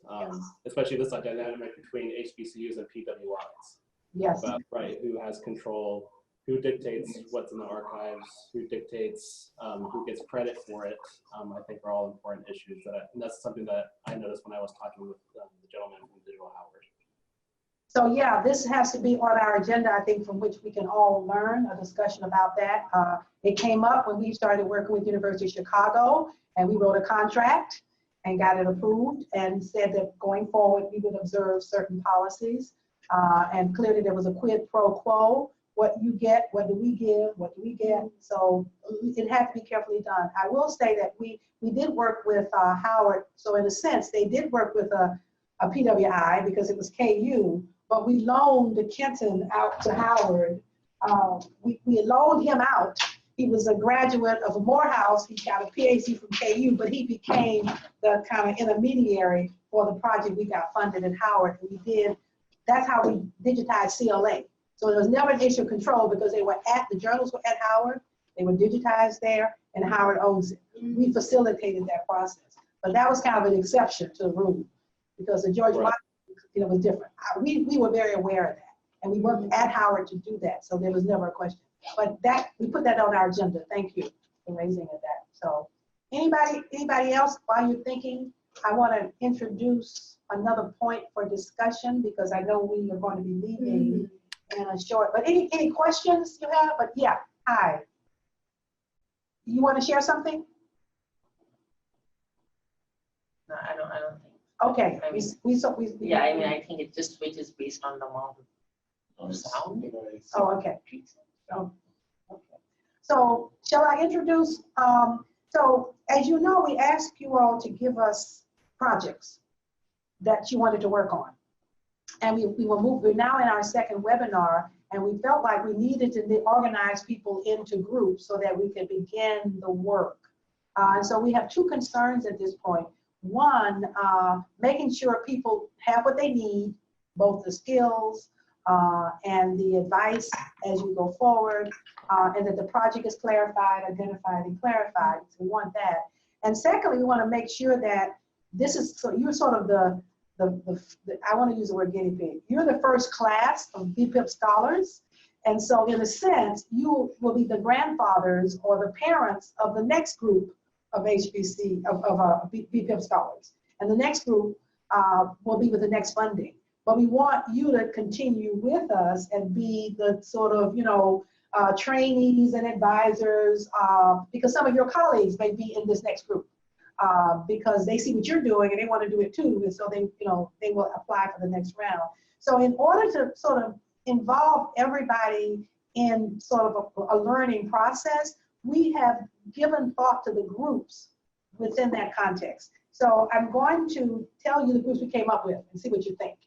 especially this dynamic between HBCUs and PWIs. Yes. About, right, who has control, who dictates what's in the archives, who dictates who gets credit for it, I think are all important issues. And that's something that I noticed when I was talking with the gentleman from Digital Howard. So yeah, this has to be on our agenda, I think, from which we can all learn a discussion about that. It came up when we started working with University of Chicago, and we wrote a contract and got it approved and said that going forward, we would observe certain policies. And clearly there was a quid pro quo. What you get, what do we give, what do we get? So it had to be carefully done. I will say that we did work with Howard. So in a sense, they did work with a PWI because it was KU, but we loaned Kenton out to Howard. We loaned him out. He was a graduate of Morehouse. He got a PhD from KU, but he became the kind of intermediary for the project we got funded at Howard. And that's how we digitized CLA. So there was never an issue of control because the journals were at Howard, they were digitized there, and Howard owns it. We facilitated that process. But that was kind of an exception to the rule because the George Washington, was different. We were very aware of that. And we worked at Howard to do that. So there was never a question. But we put that on our agenda. Thank you for raising it that. So anybody else, while you're thinking, I want to introduce another point for discussion because I know we are going to be leaving in a short, but any questions you have? But yeah, hi. You want to share something? No, I don't think Okay, I mean, we Yeah, I mean, I think it just switches based on the amount of sound. Oh, okay. Oh, okay. So shall I introduce, so as you know, we asked you all to give us projects that you wanted to work on. And we're now in our second webinar, and we felt like we needed to organize people into groups so that we could begin the work. And so we have two concerns at this point. One, making sure people have what they need, both the skills and the advice as you go forward, and that the project is clarified, identified, and clarified. So we want that. And secondly, we want to make sure that this is, so you're sort of I want to use the word guinea pig. You're the first class of BBIP scholars. And so in a sense, you will be the grandfathers or the parents of the next group of HBC, of BBIP scholars. And the next group will be with the next funding. But we want you to continue with us and be the sort of, trainees and advisors, because some of your colleagues may be in this next group. Because they see what you're doing and they want to do it too, and so they will apply for the next round. So in order to sort of involve everybody in sort of a learning process, we have given thought to the groups within that context. So I'm going to tell you the groups we came up with and see what you think.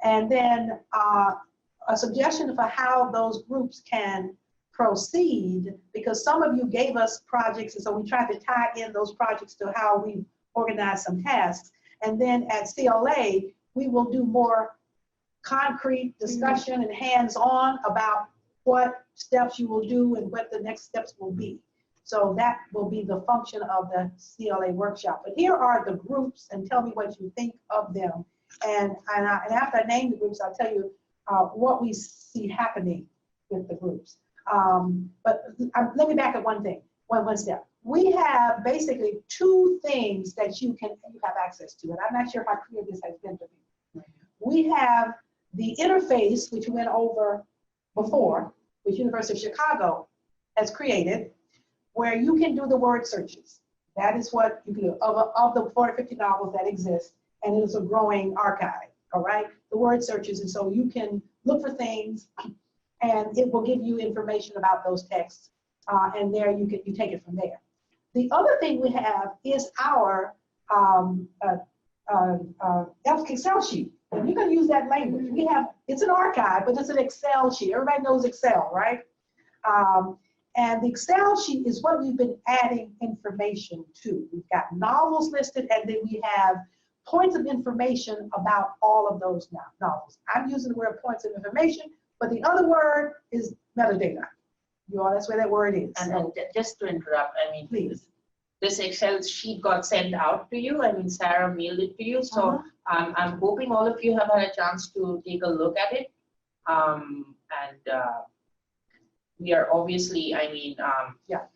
And then a suggestion for how those groups can proceed, because some of you gave us projects, and so we tried to tie in those projects to how we organize some tasks. And then at CLA, we will do more concrete discussion and hands-on about what steps you will do and what the next steps will be. So that will be the function of the CLA workshop. But here are the groups, and tell me what you think of them. And after I name the groups, I'll tell you what we see happening with the groups. But let me back up one step. We have basically two things that you have access to, and I'm not sure how clear this has been to you. We have the interface, which we went over before, which University of Chicago has created, where you can do the word searches. That is what you can do of the 450 novels that exist, and it is a growing archive, all right? The word searches, and so you can look for things, and it will give you information about those texts, and there you take it from there. The other thing we have is our Excel sheet, and you're going to use that language. It's an archive, but it's an Excel sheet. Everybody knows Excel, right? And the Excel sheet is what we've been adding information to. We've got novels listed, and then we have points of information about all of those novels. I'm using the word points of information, but the other word is metadata. That's where that word is. And just to interrupt, I mean, please. This Excel sheet got sent out to you. I mean, Sarah mailed it to you. So I'm hoping all of you have had a chance to take a look at it. We are obviously, I mean, yeah.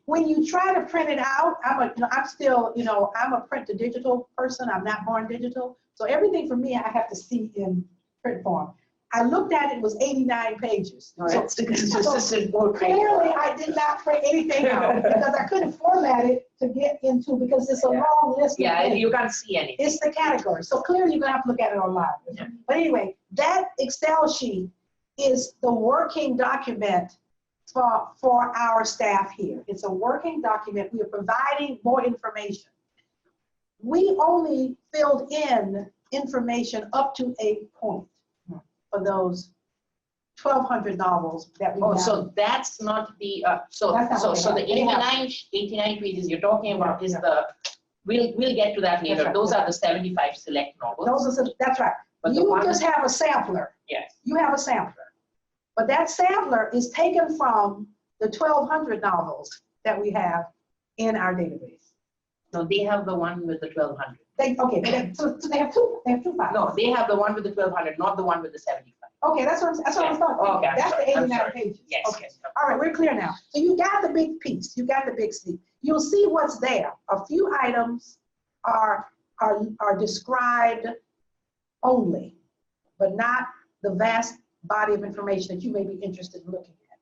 When you try to print it out, I'm still, I'm a print to digital person. I'm not born digital. So everything for me, I have to see in print form. I looked at it was 89 pages. Right. So clearly I did not print anything out because I couldn't format it to get into, because it's a long list. Yeah, you can't see anything. It's the category. So clearly you're gonna have to look at it online. Yeah. But anyway, that Excel sheet is the working document for our staff here. It's a working document. We are providing more information. We only filled in information up to a point for those 1,200 novels that we have. So that's not the, so the 89 pages you're talking about is we'll get to that later. Right. Those are the 75 select novels. That's right. But you just have a sampler. Yes. You have a sampler. But that sampler is taken from the 1,200 novels that we have in our database. No, they have the one with the 1,200. So they have two files. No, they have the one with the 1,200, not the one with the 75. Okay, that's what I was talking about. Okay, that's the 89 pages. Yes. Okay. All right, we're clear now. So you got the big piece. You got the big sleep. You'll see what's there. A few items are described only, but not the vast body of information that you may be interested in looking at.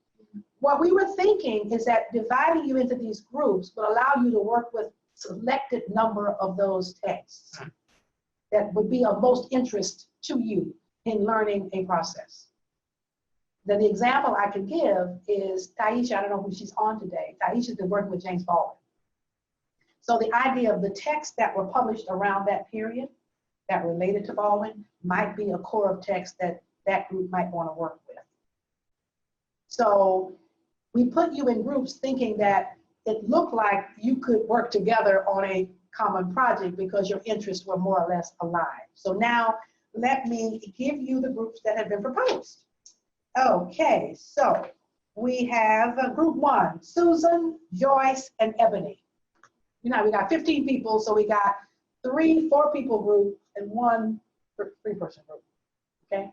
What we were thinking is that dividing you into these groups will allow you to work with selected number of those texts that would be of most interest to you in learning a process. Then the example I can give is Taisha. I don't know who she's on today. Taisha's been working with James Baldwin. So the idea of the texts that were published around that period that related to Baldwin might be a core of text that that group might want to work with. So we put you in groups thinking that it looked like you could work together on a common project because your interests were more or less aligned. So now let me give you the groups that have been proposed. Okay, so we have group 1, Susan, Joyce, and Ebony. You know, we got 15 people, so we got 3 4-people group and 1 3-person group, okay?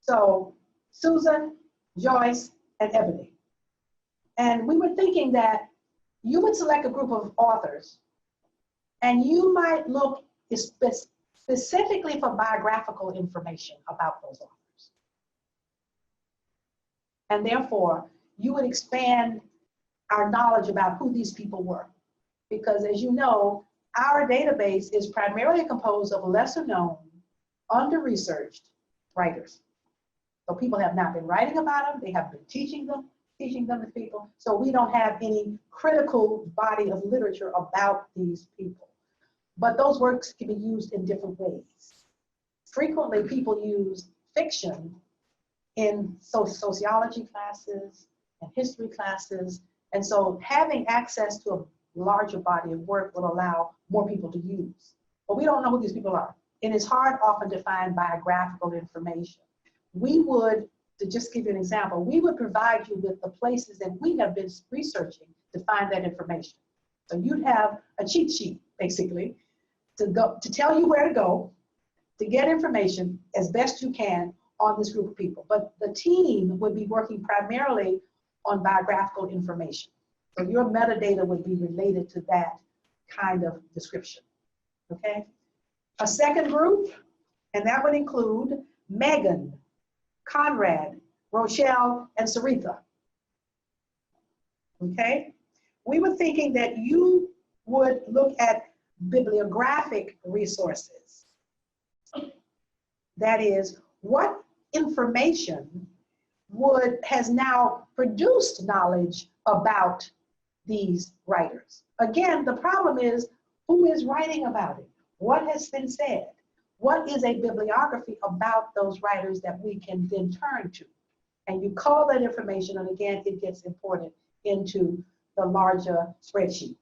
So Susan, Joyce, and Ebony. And we were thinking that you would select a group of authors and you might look specifically for biographical information about those authors. And therefore, you would expand our knowledge about who these people were. Because as you know, our database is primarily composed of lesser known, under-researched writers. So people have not been writing about them, they have been teaching them to people. So we don't have any critical body of literature about these people. But those works can be used in different ways. Frequently, people use fiction in sociology classes and history classes. And so having access to a larger body of work will allow more people to use. But we don't know who these people are. And it's hard often to find biographical information. We would, to just give you an example, we would provide you with the places that we have been researching to find that information. So you'd have a cheat sheet, basically, to tell you where to go, to get information as best you can on this group of people. But the team would be working primarily on biographical information. So your metadata would be related to that kind of description, okay? A second group, and that would include Megan, Conrad, Rochelle, and Saritha, okay? We were thinking that you would look at bibliographic resources. That is, what information has now produced knowledge about these writers. Again, the problem is who is writing about it? What has been said? What is a bibliography about those writers that we can then turn to? And you call that information, and again, it gets imported into the larger spreadsheet.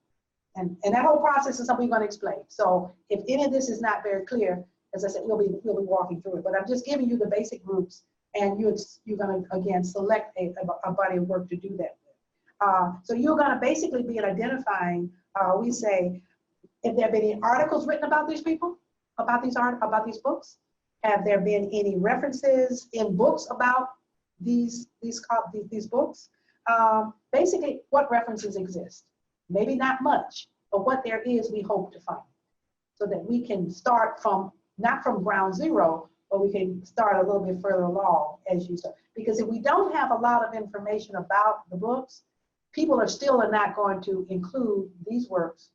And that whole process is something we're going to explain. So if any of this is not very clear, as I said, we'll be walking through it. But I'm just giving you the basic groups, and you're going to, again, select a body of work to do that with. So you're going to basically be identifying, we say, if there have been any articles written about these people, about these books, have there been any references in books about these books? Basically, what references exist? Maybe not much, but what there is, we hope to find, so that we can start from, not from ground zero, but we can start a little bit further along as you start. Because if we don't have a lot of information about the books, people are still not going to include these works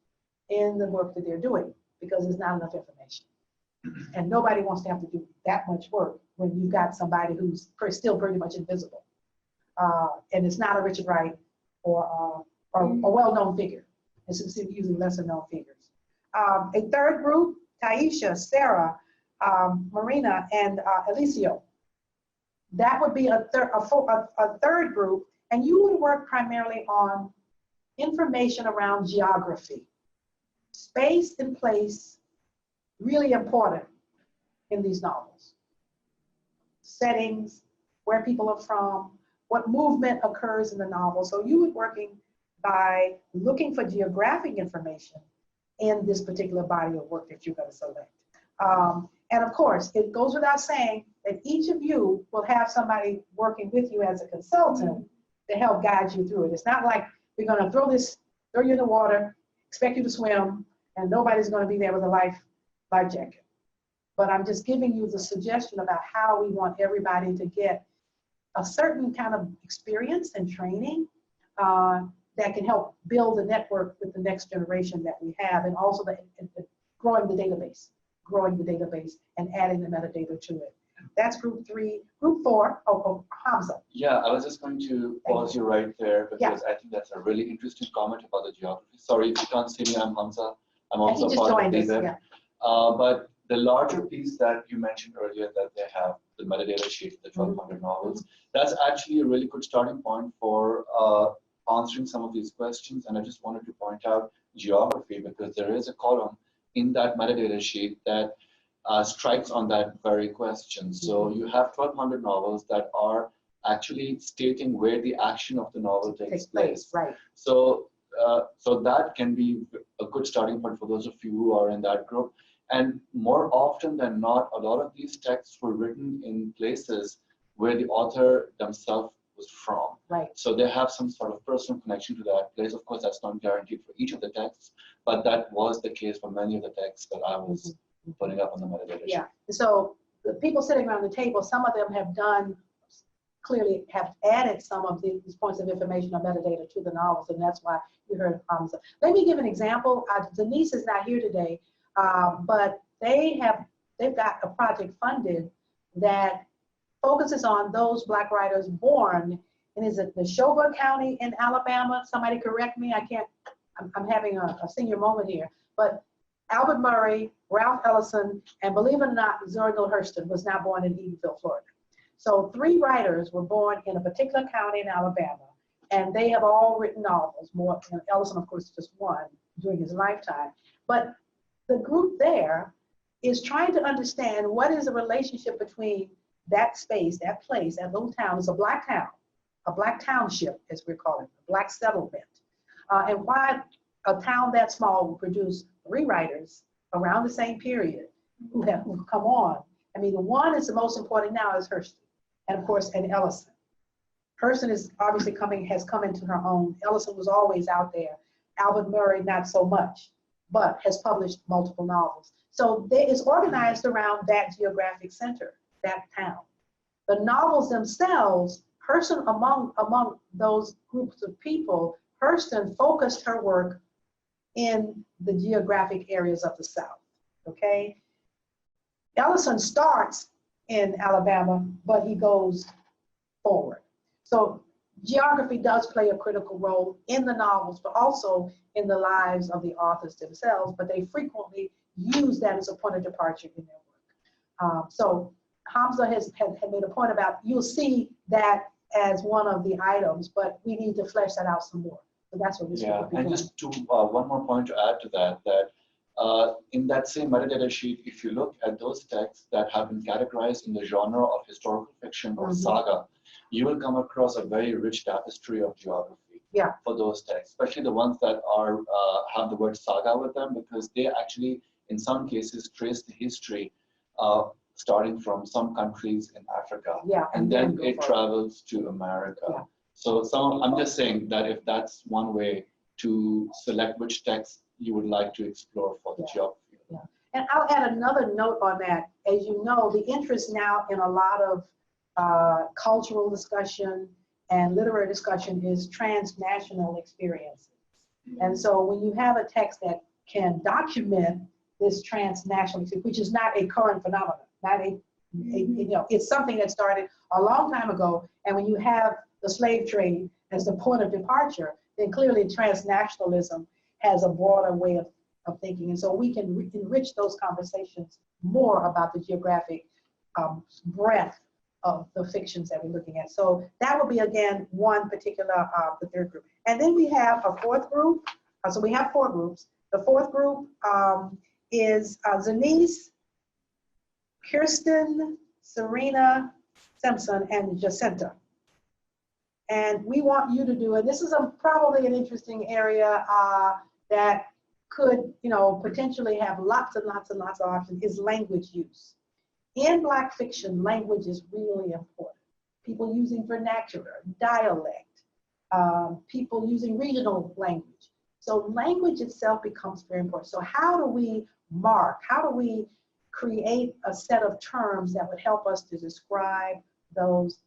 in the work that they're doing, because there's not enough information. And nobody wants to have to do that much work when you've got somebody who's still pretty much invisible. And it's not a Richard Wright or a well-known figure. It's using lesser known figures. A third group, Taisha, Sarah, Marina, and Alicio. That would be a third group, and you would work primarily on information around geography. Space and place, really important in these novels. Settings, where people are from, what movement occurs in the novel. So you would be working by looking for geographic information in this particular body of work that you're going to select. And of course, it goes without saying that each of you will have somebody working with you as a consultant to help guide you through it. It's not like we're going to throw you in the water, expect you to swim, and nobody's going to be there with a life jacket. But I'm just giving you the suggestion about how we want everybody to get a certain kind of experience and training that can help build a network with the next generation that we have, and also growing the database and adding the metadata to it. That's group 3. Group 4, Hamza. Yeah, I was just going to pause you right there because I think that's a really interesting comment about the geography. Sorry if you can't see me, I'm Hamza. I'm also he a just part of joined us, BBIP. But the larger piece that you mentioned earlier, that they have the metadata sheet, the 1,200 novels, that's actually a really good starting point for answering some of these questions. And I just wanted to point out geography, because there is a column in that metadata sheet that strikes on that very question. So you have 1,200 novels that are actually stating where the action of the novel takes place. Right. So, so that can be a good starting point for those of you who are in that group. And more often than not, a lot of these texts were written in places where the author themselves was from. Right. So they have some sort of personal connection to that place. Of course, that's not guaranteed for each of the texts, but that was the case for many of the texts that I was putting up on the metadata sheet. Yeah. So the people sitting around the table, some of them have clearly have added some of these points of information or metadata to the novels, and that's why you heard Hamza. Let me give an example. Denise is not here today, but they've got a project funded that focuses on those Black writers born, and is it Neshoba County in Alabama? Somebody correct me. I'm having a senior moment here, but Albert Murray, Ralph Ellison, and believe it or not, Zora Neale Hurston was now born in Edenville, Florida. So 3 writers were born in a particular county in Alabama, and they have all written novels. More, Ellison, of course, just one during his lifetime. But the group there is trying to understand what is the relationship between that space, that place, that little town. Is a Black town, a Black township, as we're calling it, a Black settlement, and why a town that small will produce 3 writers around the same period who've come on. I mean, the one is the most important now is Hurston, and of course, and Ellison. Hurston is obviously has come into her own. Ellison was always out there. Albert Murray, not so much, but has published multiple novels. So it's organized around that geographic center, that town. The novels themselves, Hurston among those groups of people, Hurston focused her work in the geographic areas of the South, okay? Ellison starts in Alabama, but he goes forward. So geography does play a critical role in the novels, but also in the lives of the authors themselves, but they frequently use that as a point of departure in their work. So Hamza had made a point about, you'll see that as one of the items, but we need to flesh that out some more. So that's what this will be and doing. just one more point to add to that, in that same metadata sheet, if you look at those texts that have been categorized in the genre of historical fiction or saga, you will come across a very rich tapestry of geography for those texts, especially the ones that are have the word saga with them, because they actually, in some cases, trace the history starting from some countries in Africa, and then it travels to America. So I'm just saying that if that's one way to select which text you would like to explore for the geography. And I'll add another note on that. As you know, the interest now in a lot of cultural discussion and literary discussion is transnational experiences. And so when you have a text that can document this transnational experience, which is not a current phenomenon, it's something that started a long time ago. And when you have the slave trade as the point of departure, then clearly transnationalism has a broader way of thinking. And so we can enrich those conversations more about the geographic breadth of the fictions that we're looking at. So that will be, again, one particular, the 3rd group. And then we have a 4th group. So we have 4 groups. The 4th group is Zenise, Kirsten, Serena, Simpson, and Jacinta. And we want you to do it. This is probably an interesting area that could, potentially have lots and lots and lots of options, is language use. In Black fiction, language is really important. People using vernacular, dialect, people using regional language. So language itself becomes very important. So how do we create a set of terms that would help us to describe those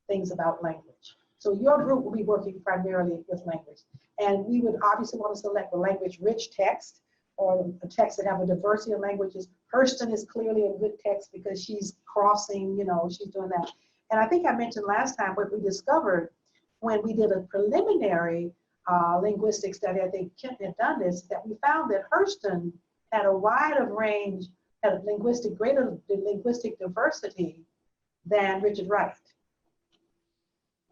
things about language? So your group will be working primarily with language. And we would obviously want to select a language-rich text or a text that have a diversity of languages. Hurston is clearly a good text because she's crossing, you know, she's doing that. And I think I mentioned last time what we discovered when we did a preliminary linguistic study, I think Kent had done this, that we found that Hurston had a wider range, had greater linguistic diversity than Richard Wright.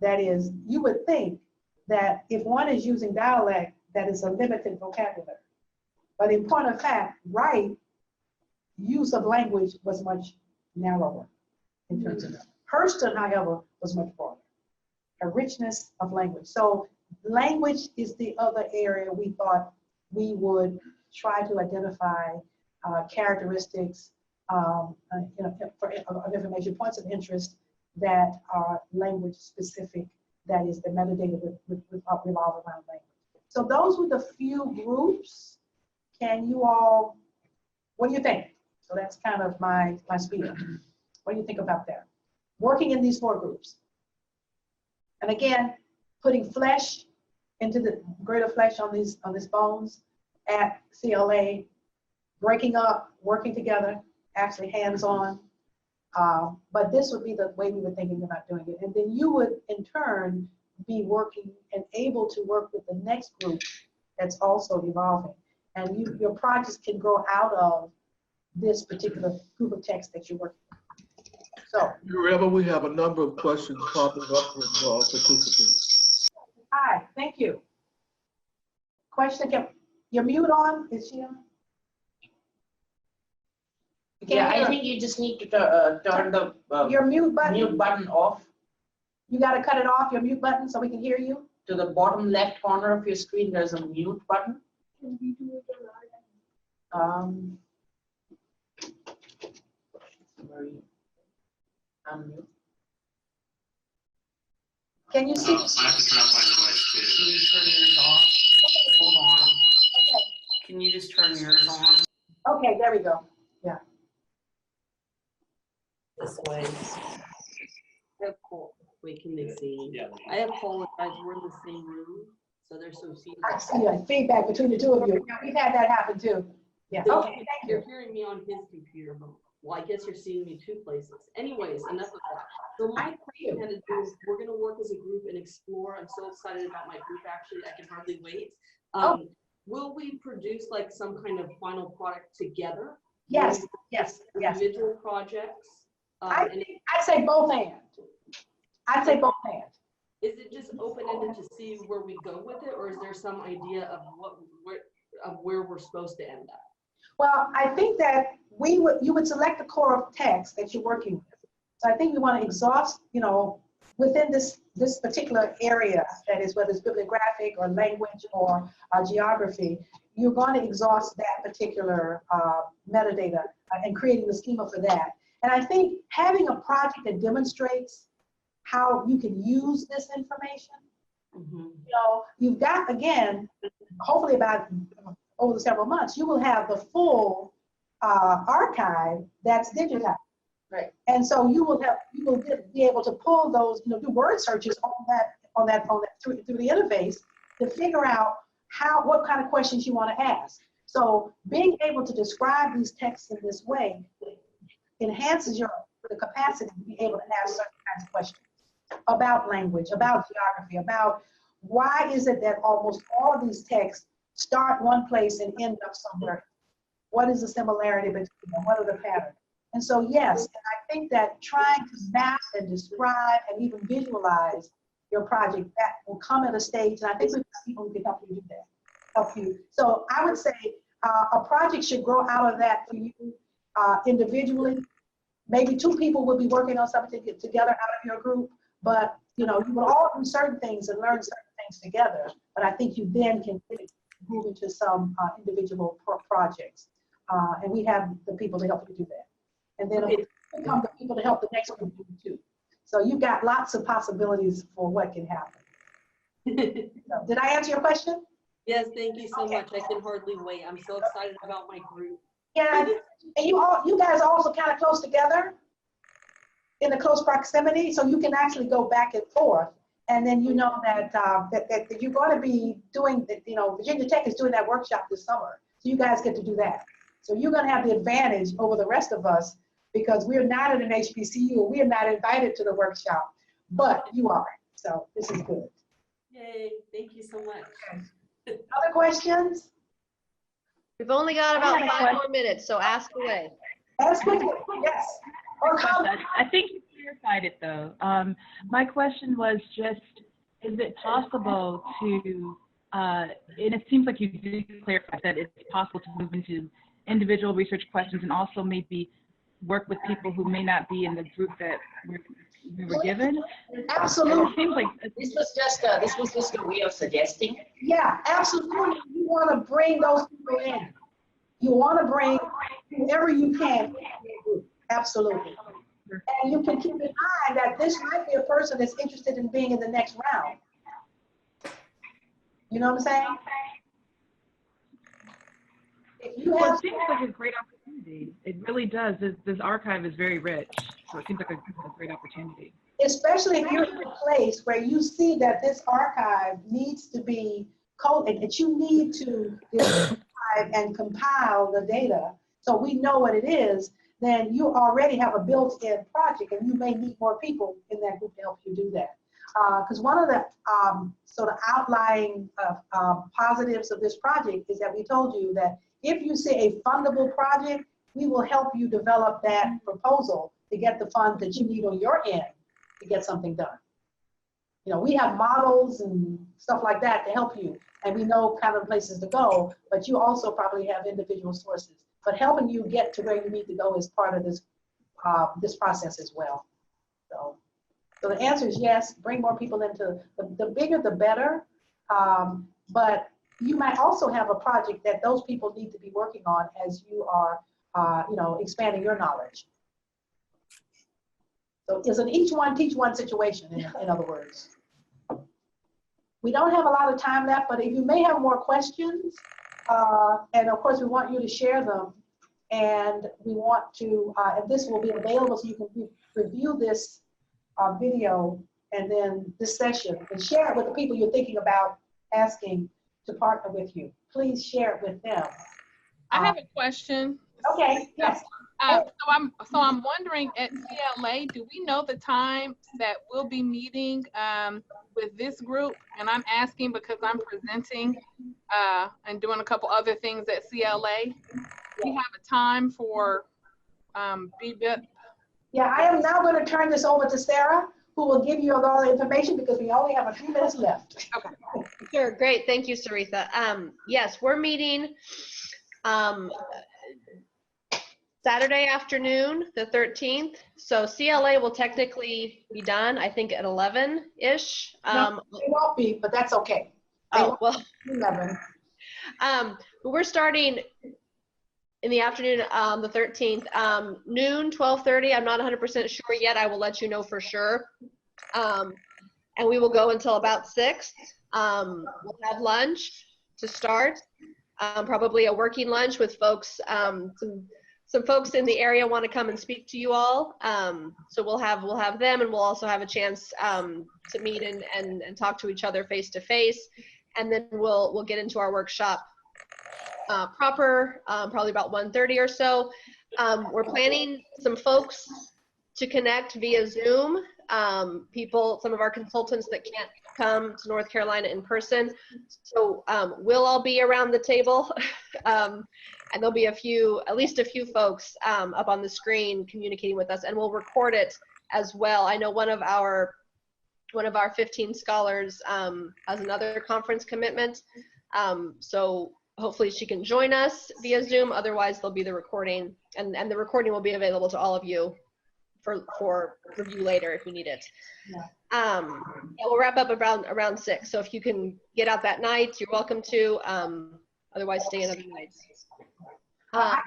That is, you would think that if one is using dialect, that is a limited vocabulary. But in point of fact, Wright, use of language was much narrower in terms of that. Hurston, however, was much broader, a richness of language. So language is the other area we thought we would try to identify characteristics of information, points of interest that are language specific, that is the metadata revolve around language. So those were the few groups. Can you all, what do you think? So that's kind of my spiel. What do you think about that? Working in these 4 groups. And again, putting flesh into the greater flesh on these bones at CLA, breaking up, working together, actually hands-on. But this would be the way we were thinking about doing it. And then you would, in turn, be working and able to work with the next group that's also evolving. And your projects can grow out of this particular group of texts that you're working with. So, Maryemma, we have a number of questions popping up from participants. Hi, thank you. Question, your mute on? Is she on? Yeah, I think you just need to turn the your mute button off. You got to cut it off, your mute button, so we can hear you. To the bottom left corner of your screen, there's a mute button. Can we do it Unmute. Can you see? I have to turn off my noise too. Can you turn yours off? Okay. Hold on. Okay. Can you just turn yours on? Okay, there we go. Yeah. This way. Wait, can they see? Yeah. I apologize, we're in the same room, so there's some I feedback. see a feedback between the two of you. Yeah, we've had that happen too. Yeah. So Okay, thank you're you. hearing me on his computer, but well, I guess you're seeing me 2 places. Anyways, enough of that. So my question had to do is we're gonna work as a group and explore. I'm so excited about my group, actually, I can hardly wait. Will we produce like some kind of final product together? Yes, yes. Individual projects? I'd say both and. I'd say both and. Is it just open-ended to see where we go with it, or is there some idea of where we're supposed to end up? Well, I think that you would select the core of text that you're working with. So I think you want to exhaust, you know, within this particular area, that is whether it's bibliographic or language or geography, you're going to exhaust that particular metadata and creating the schema for that. And I think having a project that demonstrates how you can use this information, you know, you've got, again, hopefully about over the several months, you will have the full archive that's digitized. Right. And so you will be able to pull those, you know, do word searches on that through the interface to figure out what kind of questions you want to ask. So being able to describe these texts in this way enhances the capacity to be able to ask certain kinds of questions about language, about geography, about why is it that almost all of these texts start one place and end up somewhere. What is the similarity between them? What are the patterns? And so, yes, and I think that trying to map and describe and even visualize your project, that will come at a stage, and I think we've got people who can help you do that, help you. So I would say a project should grow out of that for you individually. Maybe 2 people will be working on something together out of your group, but you know, you will all do certain things and learn certain things together. But I think you then can move into some individual projects. And we have the people to help you do that. And then become the people to help the next group do too. So you've got lots of possibilities for what can happen. So, did I answer your question? Yes, thank you so much. I can hardly wait. I'm so excited about my group. Yeah, and you guys are also kind of close together in a close proximity, so you can actually go back and forth And then you know that, that you're going to be doing, Virginia Tech is doing that workshop this summer. So you guys get to do that. So you're going to have the advantage over the rest of us because we're not at an HBCU. We are not invited to the workshop, but you are. So this is good. Yay, thank you so much. Other questions? We've only got about 5 more minutes, so ask away. Ask away, yes. Or comment. I think you clarified it though. My question was just, is it possible to, and it seems like you did clarify that it's possible to move into individual research questions and also maybe work with people who may not be in the group that we were given? Absolutely. It seems like This was just a way of suggesting. Yeah, absolutely. You want to bring those people in. You want to bring whoever you can into your group. Absolutely. And you can keep in mind that this might be a person that's interested in being in the next round. You know what I'm saying? If you have, it seems like a great opportunity. It really does. This archive is very rich, so it seems like a great opportunity. especially if you're in a place where you see that this archive needs to be coded, that you need to describe and compile the data so we know what it is, then you already have a built-in project and you may need more people in that group to help you do that. Because one of the sort of outlying positives of this project is that we told you that if you see a fundable project, we will help you develop that proposal to get the funds that you need on your end to get something done. You know, we have models and stuff like that to help you, and we know kind of places to go, but you also probably have individual sources. But helping you get to where you need to go is part of this, this process as well. So the answer is yes, bring more people into, the bigger the better, but you might also have a project that those people need to be working on as you are, you know, expanding your knowledge. So it's an each one teach one situation, in other words. We don't have a lot of time left, but if you may have more questions, and of course we want you to share them, and we want to, and this will be available so you can review this video and then this session and share it with the people you're thinking about asking to partner with you. Please share it with them. I have a question. Okay, yes. So I'm wondering, at CLA, do we know the time that we'll be meeting with this group? And I'm asking because I'm presenting and doing a couple other things at CLA. Do we have a time for BBIP? Yeah, I am now going to turn this over to Sarah, who will give you all the information because we only have a few minutes left. Okay. Sure, great. Thank you, Saritha. Yes, we're meeting Saturday afternoon, the 13th. So CLA will technically be done, I think, at 11-ish. No, it won't be, but that's okay. Oh, well. 11. We're starting in the afternoon, the 13th, noon, 12:30. I'm not 100% sure yet. I will let you know for sure. And we will go until about 6. We'll have lunch to start, probably a working lunch with folks. Some folks in the area want to come and speak to you all. So we'll have them, and we'll also have a chance to meet and talk to each other face to face. And then we'll get into our workshop proper, probably about 1:30 or so. We're planning some folks to connect via Zoom. Some of our consultants that can't come to North Carolina in person. So we'll all be around the table. And there'll be at least a few folks up on the screen communicating with us, and we'll record it as well. I know one of our 15 scholars has another conference commitment. So hopefully she can join us via Zoom. Otherwise, there'll be the recording, and the recording will be available to all of you for review later if you need it. Yeah. We'll wrap up around 6. So if you can get out that night, you're welcome to. Otherwise, stay another night. I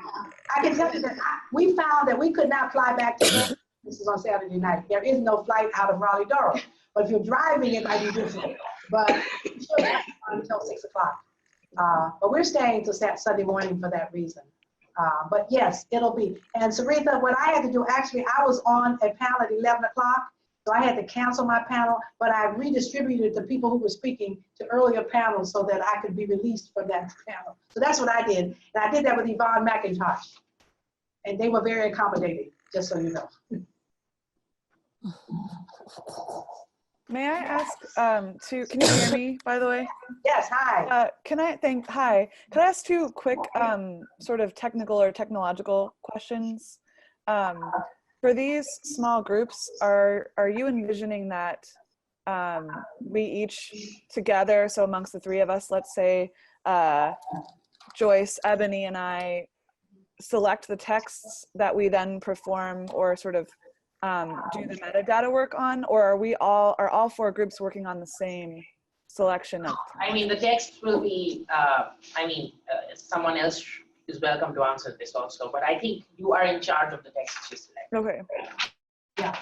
can tell you that we found that we could not fly back to Memphis. This is on Saturday night. There is no flight out of Raleigh-Durham. But if you're driving, it might be different. But until 6 o'clock. But we're staying till Sunday morning for that reason. But yes, it'll be. And Saritha, what I had to do, actually, I was on a panel at 11 o'clock, So I had to cancel my panel, but I redistributed the people who were speaking to earlier panels so that I could be released from that panel. So that's what I did. And I did that with Yvonne McIntosh. And they were very accommodating, just so you know. May I ask, can you hear me, by the way? Yes, hi. Hi. Could I ask two quick sort of technical or technological questions? For these small groups, are you envisioning that we each together, so amongst the three of us, let's say Joyce, Ebony, and I select the texts that we then perform or sort of do the metadata work on, or are all four groups working on the same selection of? I mean, the text will be, someone else is welcome to answer this also, but I think you are in charge of the text you select. Okay. Yeah,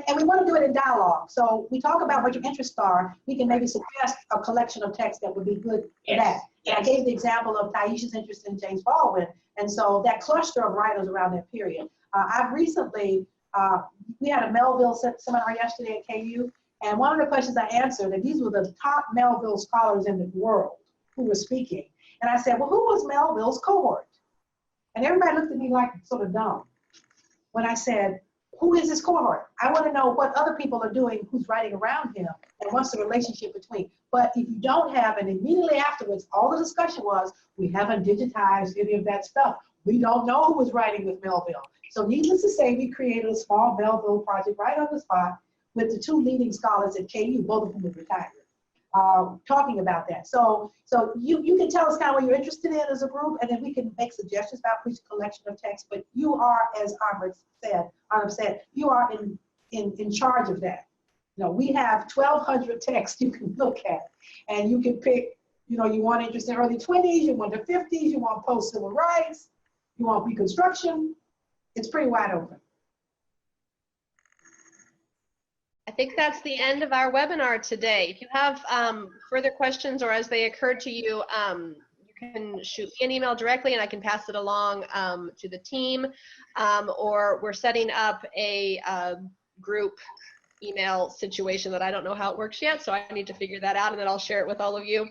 and we want to do it in dialogue. So we talk about what your interests are. We can maybe suggest a collection of texts that would be good for that. And I gave the example of Taisha's interest in James Baldwin, and so that cluster of writers around that period. I've recently, we had a Melville seminar yesterday at KU, and one of the questions I answered, and these were the top Melville scholars in the world who were speaking. And I said, well, who was Melville's cohort? And everybody looked at me like sort of dumb when I said, who is this cohort? I want to know what other people are doing who's writing around him and what's the relationship between. But if you don't have, and immediately afterwards, all the discussion was, we haven't digitized any of that stuff. We don't know who was writing with Melville. So needless to say, we created a small Melville project right on the spot with the two leading scholars at KU, both of whom have retired, talking about that. So you can tell us kind of what you're interested in as a group, and then we can make suggestions about which collection of texts, but you are, as Arnav said, you are in charge of that. You know, we have 1,200 texts you can look at, and you can pick, you know, you want interest in early 20s, you want the 50s, you want post-civil rights, you want Reconstruction. It's pretty wide open. I think that's the end of our webinar today. If you have further questions or as they occur to you, you can shoot me an email directly and I can pass it along to the team, or we're setting up a group email situation that I don't know how it works yet, so I need to figure that out and then I'll share it with all of you.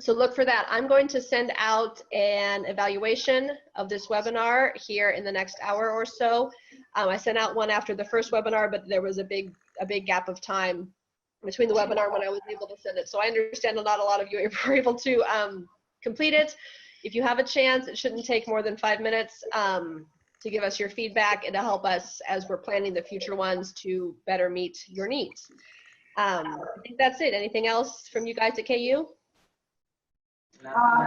So look for that. I'm going to send out an evaluation of this webinar here in the next hour or so. I sent out one after the first webinar, but there was a big gap of time between the webinar when I was able to send it. So I understand not a lot of you were able to complete it. If you have a chance, it shouldn't take more than 5 minutes to give us your feedback and to help us as we're planning the future ones to better meet your needs. I think that's it. Anything else from you guys at KU?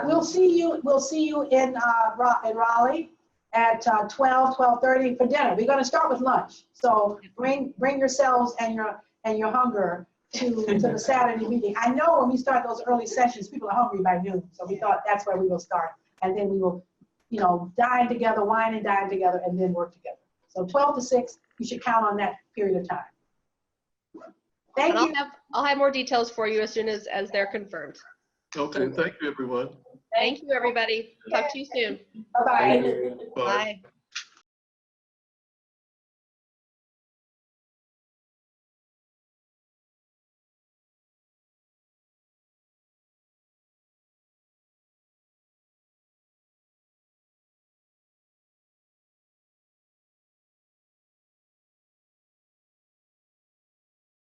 We'll see you in Raleigh at 12:30 for dinner. We're going to start with lunch, so bring yourselves and your hunger to the Saturday meeting. I know when we start those early sessions, people are hungry by noon, so we thought that's where we will start, and then we will, you know, dine together, wine and dine together, and then work together. So 12 to 6, you should count on that period of time. Thank you. I'll have more details for you as soon as they're confirmed. Okay, thank you, everyone. Thank you, everybody. Talk to you soon. Bye-bye. Bye. Bye.